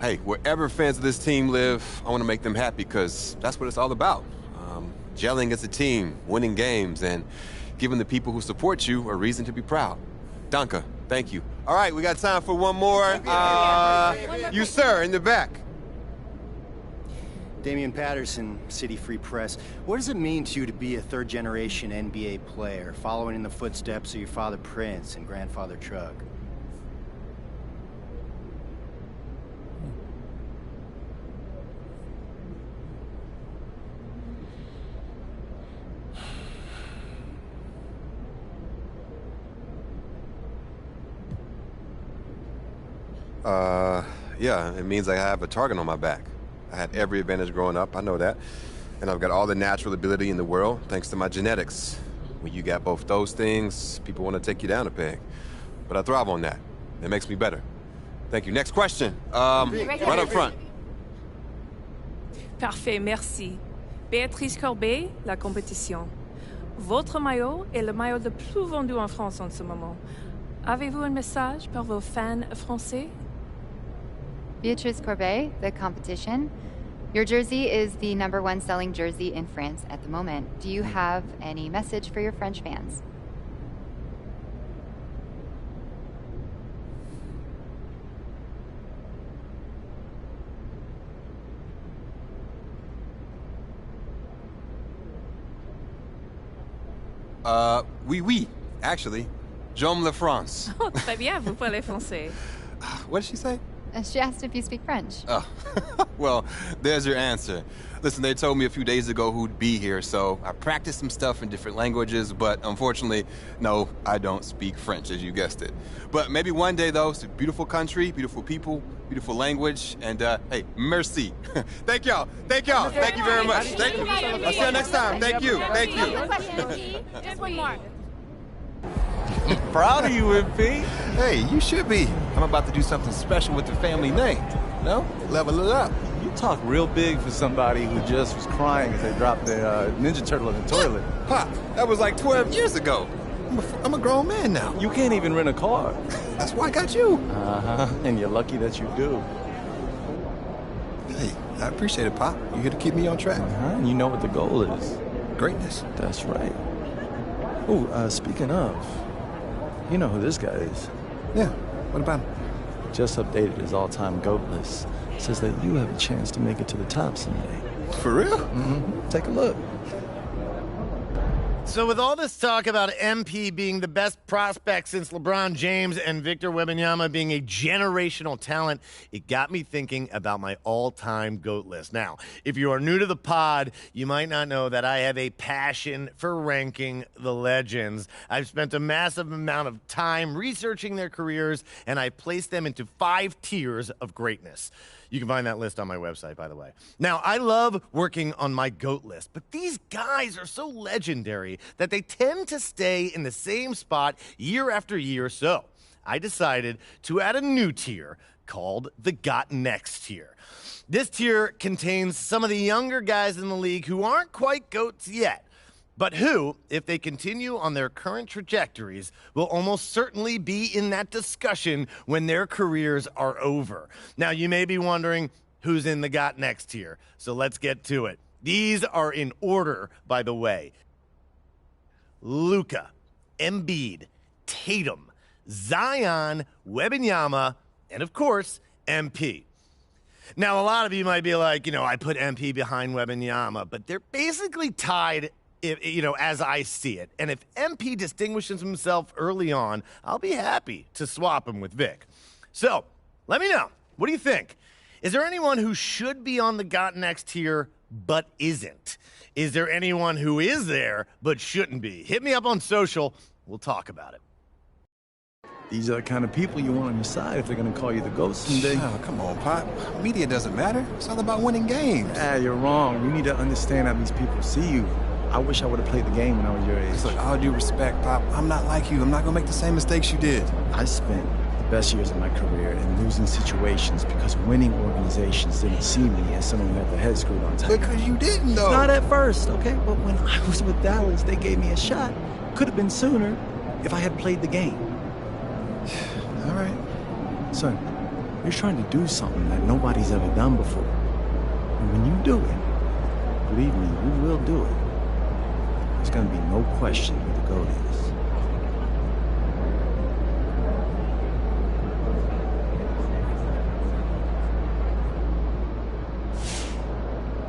C: Hey, wherever fans of this team live, I want to make them happy because that's what it's all about. Gelling as a team, winning games, and giving the people who support you a reason to be proud. Danke, thank you. All right, we got time for one more. You, sir, in the back.
U: Damian Patterson, City Free Press. What does it mean to you to be a third-generation NBA player, following in the footsteps of your father Prince and grandfather Trug?
C: Yeah, it means I have a target on my back. I had every advantage growing up, I know that. And I've got all the natural ability in the world, thanks to my genetics. When you got both those things, people want to take you down a peg. But I thrive on that. It makes me better. Thank you. Next question. Right up front.
V: Parfait, merci. Béatrice Corbet, La Compétition. Votre maillot est le maillot le plus vendu en France en ce moment. Avez-vous un message pour vos fans français?
T: Beatrice Corbet, The Competition. Your jersey is the #1 selling jersey in France at the moment. Do you have any message for your French fans?
C: Oui, actually. J'aime la France.
V: Oh, très bien, vous parlez français.
C: What did she say?
T: She asked if you speak French.
C: Oh, well, there's your answer. Listen, they told me a few days ago who'd be here, so I practiced some stuff in different languages, but unfortunately, no, I don't speak French, as you guessed it. But maybe one day, though, it's a beautiful country, beautiful people, beautiful language, and, hey, merci. Thank y'all. Thank y'all. Thank you very much. Thank you. I'll see you next time. Thank you. Thank you.
Q: Just one more.
B: Proud of you, MP.
C: Hey, you should be. I'm about to do something special with the family name. No? Level it up.
B: You talk real big for somebody who just was crying as they dropped their Ninja Turtle in the toilet.
C: Pop, that was like 12 years ago. I'm a grown man now.
B: You can't even rent a car.
C: That's why I got you.
B: Uh-huh, and you're lucky that you do.
C: Hey, I appreciate it, Pop. You're here to keep me on track.
B: Uh-huh, and you know what the goal is.
C: Greatness.
B: That's right. Oh, speaking of, you know who this guy is.
C: Yeah, what about him?
B: Just updated his all-time GOAT list. Says that you have a chance to make it to the top someday.
C: For real?
B: Mm-hmm. Take a look.
W: So with all this talk about MP being the best prospect since LeBron James and Victor Wembanyama being a generational talent, it got me thinking about my all-time GOAT list. Now, if you are new to the pod, you might not know that I have a passion for ranking the legends. I've spent a massive amount of time researching their careers, and I placed them into 5 tiers of greatness. You can find that list on my website, by the way. Now, I love working on my GOAT list, but these guys are so legendary that they tend to stay in the same spot year after year. So I decided to add a new tier called the Got Next tier. This tier contains some of the younger guys in the league who aren't quite GOATs yet, but who, if they continue on their current trajectories, will almost certainly be in that discussion when their careers are over. Now, you may be wondering who's in the Got Next tier, so let's get to it. These are in order, by the way. Luka, Embiid, Tatum, Zion, Wembanyama, and of course, MP. Now, a lot of you might be like, I put MP behind Wembanyama, but they're basically tied, as I see it. And if MP distinguishes himself early on, I'll be happy to swap him with Vic. So, let me know. What do you think? Is there anyone who should be on the Got Next tier but isn't? Is there anyone who is there but shouldn't be? Hit me up on social. We'll talk about it.
B: These are the kind of people you want on your side if they're going to call you the GOAT someday.
C: Oh, come on, Pop. Media doesn't matter. It's all about winning games.
B: Ah, you're wrong. You need to understand how these people see you. I wish I would have played the game when I was your age.
C: Look, all due respect, Pop, I'm not like you. I'm not going to make the same mistakes you did.
B: I spent the best years of my career in losing situations because winning organizations didn't see me as someone who had their head screwed on tight.
C: Because you didn't, though.
B: Not at first, okay? But when I was with Dallas, they gave me a shot. Could have been sooner if I had played the game.
C: All right.
B: Son, you're trying to do something that nobody's ever done before. And when you do it, believe me, you will do it. There's going to be no question who the GOAT
A: is.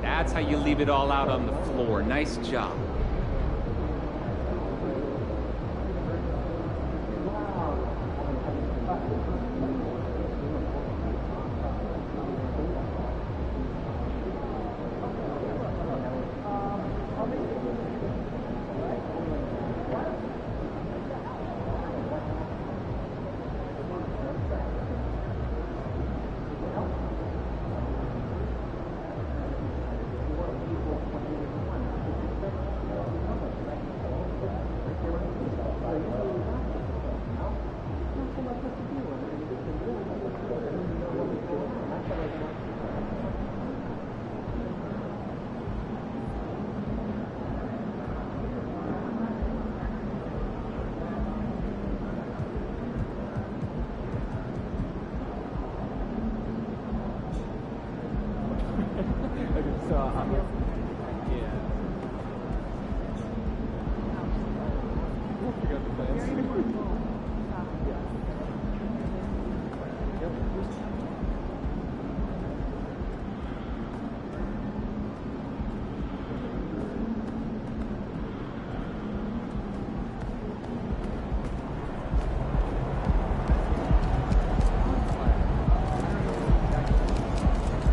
A: That's how you leave it all out on the floor. Nice job.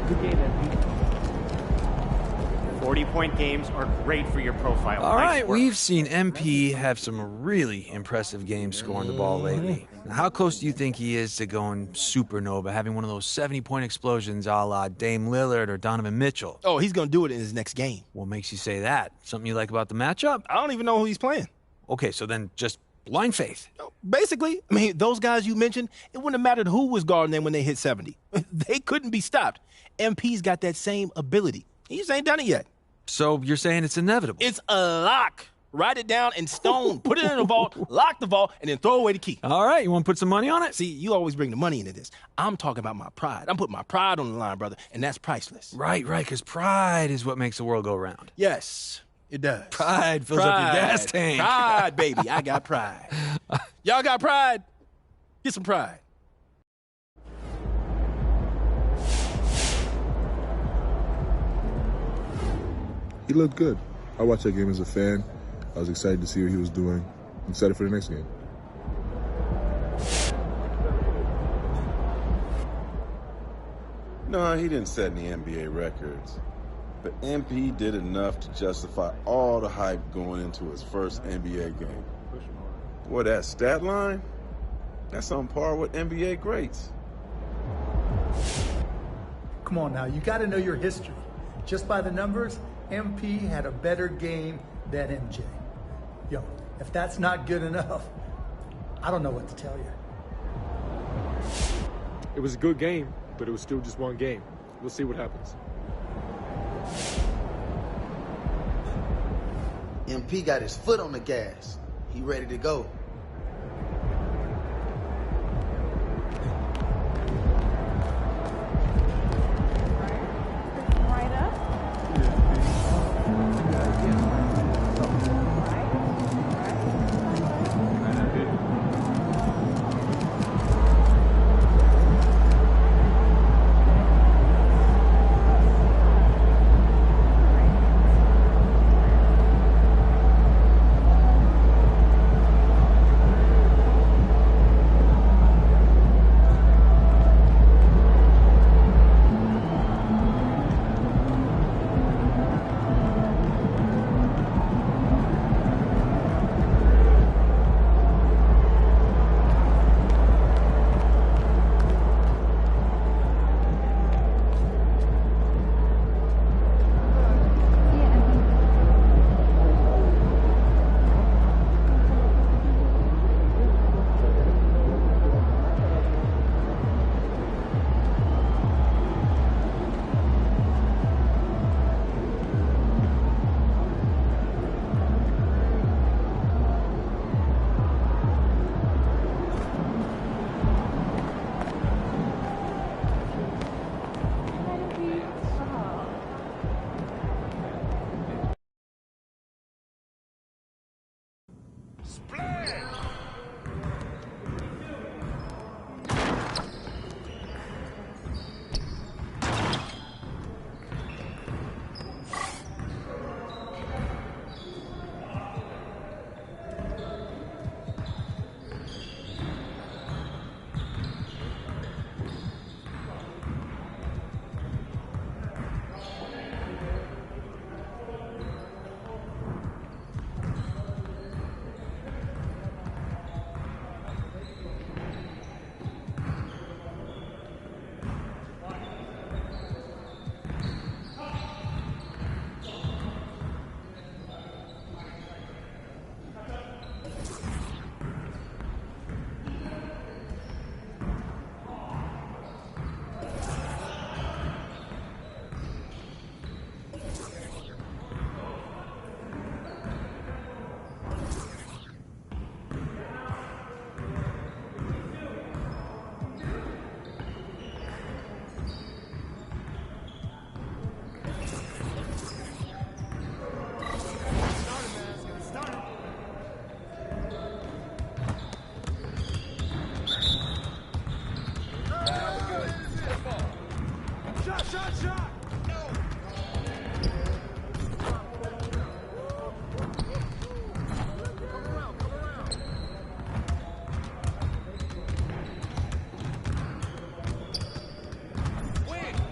D: Good game, MP. 40-point games are great for your profile.
E: All
D: Nice
E: right,
D: work.
E: we've seen MP have some really impressive games scoring the ball lately. Now, how close do you think he is to going supernova, having one of those 70-point explosions a la Dame Lillard or Donovan Mitchell?
F: Oh, he's going to do it in his next game.
E: What makes you say that? Something you like about the matchup?
F: I don't even know who he's playing.
E: Okay, so then just blind faith.
F: Basically, I mean, those guys you mentioned, it wouldn't have mattered who was guarding them when they hit 70. They couldn't be stopped. MP's got that same ability. He just ain't done it yet.
E: So you're saying it's inevitable?
F: It's a lock. Write it down in stone, put it in a vault, lock the vault, and then throw away the key.
E: All right, you want to put some money on it?
F: See, you always bring the money into this. I'm talking about my pride. I'm putting my pride on the line, brother, and that's priceless.
E: Right, because pride is what makes the world go round.
F: Yes, it does.
E: Pride fills up your gas tank.
F: Pride, baby. I got pride. Y'all got pride? Get some pride.
X: He looked good. I watched that game as a fan. I was excited to see what he was doing. I'm excited for the next game.
Y: No, he didn't set any NBA records. But MP did enough to justify all the hype going into his first NBA game. Boy, that stat line, that's on par with NBA greats.
G: Come on now, you got to know your history. Just by the numbers, MP had a better game than MJ. Yo, if that's not good enough, I don't know what to tell you.
L: It was a good game, but it was still just one game. We'll see what happens.
M: MP got his foot on the gas. He ready to go.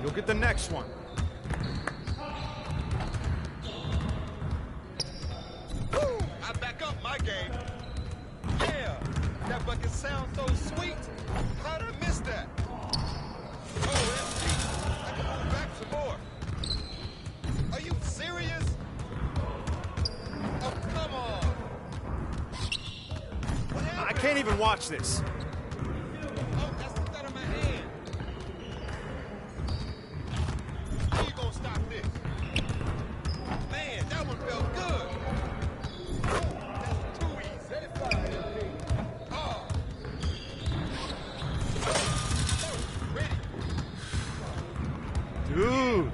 N: You'll get the next one.
O: Woo! I back up my game. Yeah, that bucket sounds so sweet. How'd I miss that? OMG, I can move back some more. Are you serious? Oh, come on.
N: I can't even watch this.
O: Oh, that's the out of my hand. How you gonna stop this? Man, that one felt good. Oh, that's too easy. Oh. Ready.
N: Dude.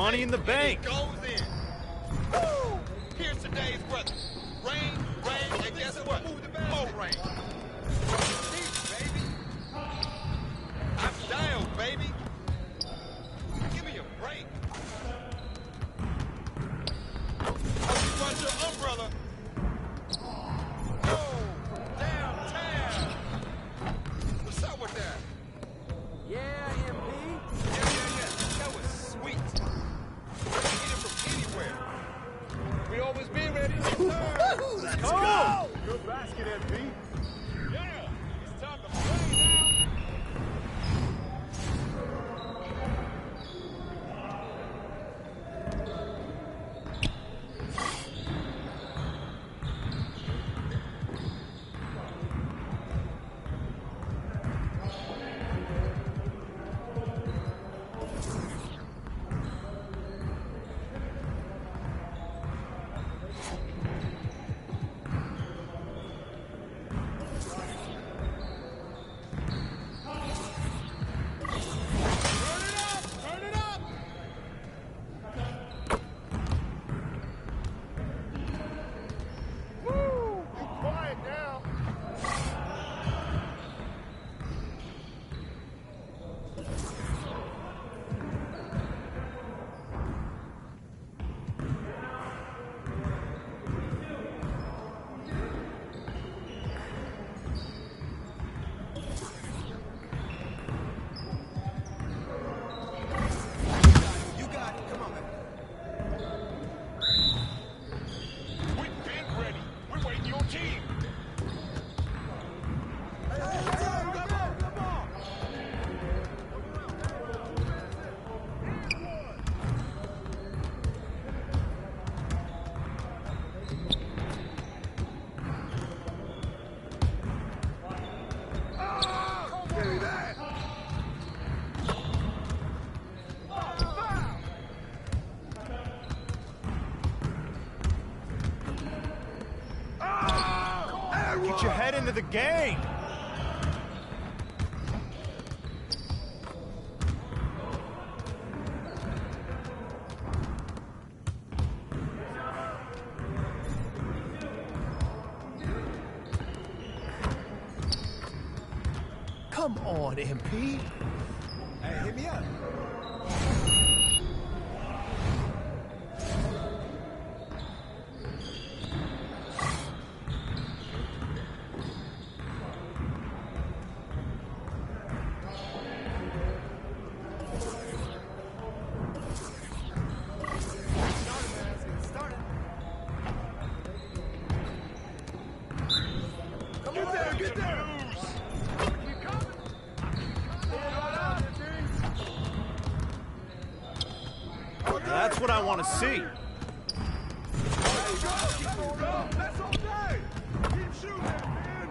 N: Money in the bank.
O: Goes in. Woo! Here's today's weather. Rain, and guess what? More rain. Baby. I'm down, baby. Give me a break. You brought your umbrella. Oh, downtown. What's up with that?
A: Yeah, MP.
O: Yeah. That was sweet. We can get it from anywhere. We always been ready.
N: Let's go!
O: Good basket, MP. Yeah, it's time to play now.
N: Get your head into the game.
F: Come on, MP.
O: Hey, hit me up. Get there!
N: That's what I want to see.
O: That's all day! Keep shooting, man!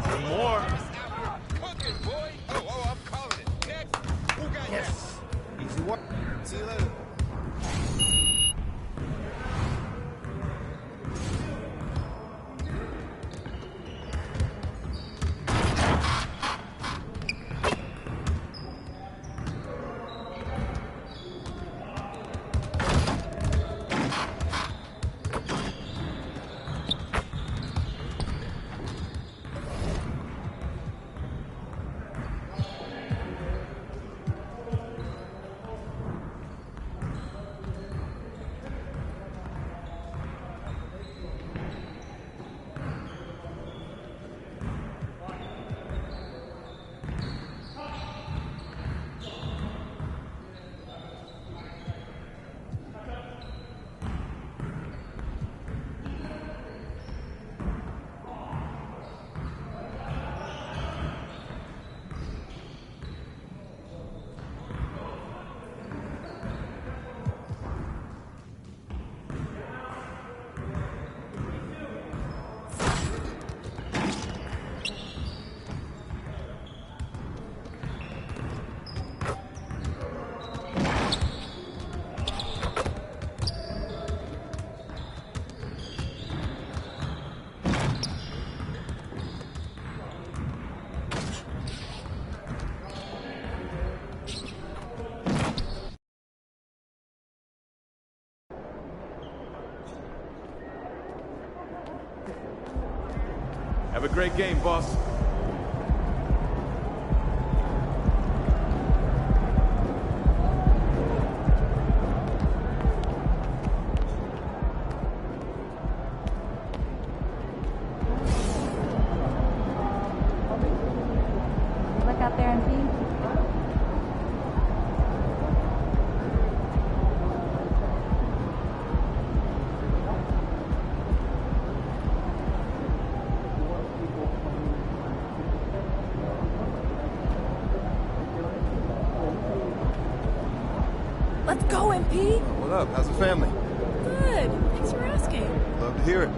N: One more.
O: Cooking, boy! Oh, I'm calling it. Next, who got
N: Yes.
O: Easy work. See you later. Have a great game, boss.
T: Look out there, MP.
V: Let's go, MP.
C: What up? How's the family?
V: Good. Thanks for asking.
C: Love to hear it.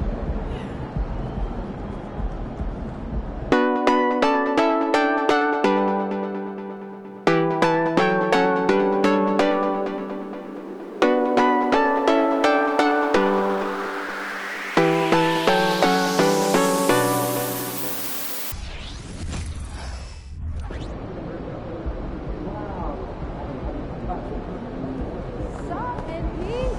T: Stop, MP.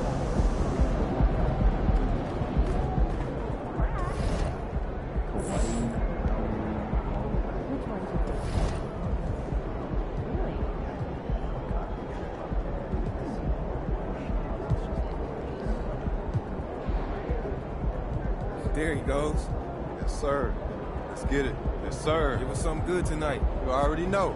O: There he goes.
C: Yes, sir. Let's get it. Yes, sir.
O: Give us something good tonight.
C: You already know.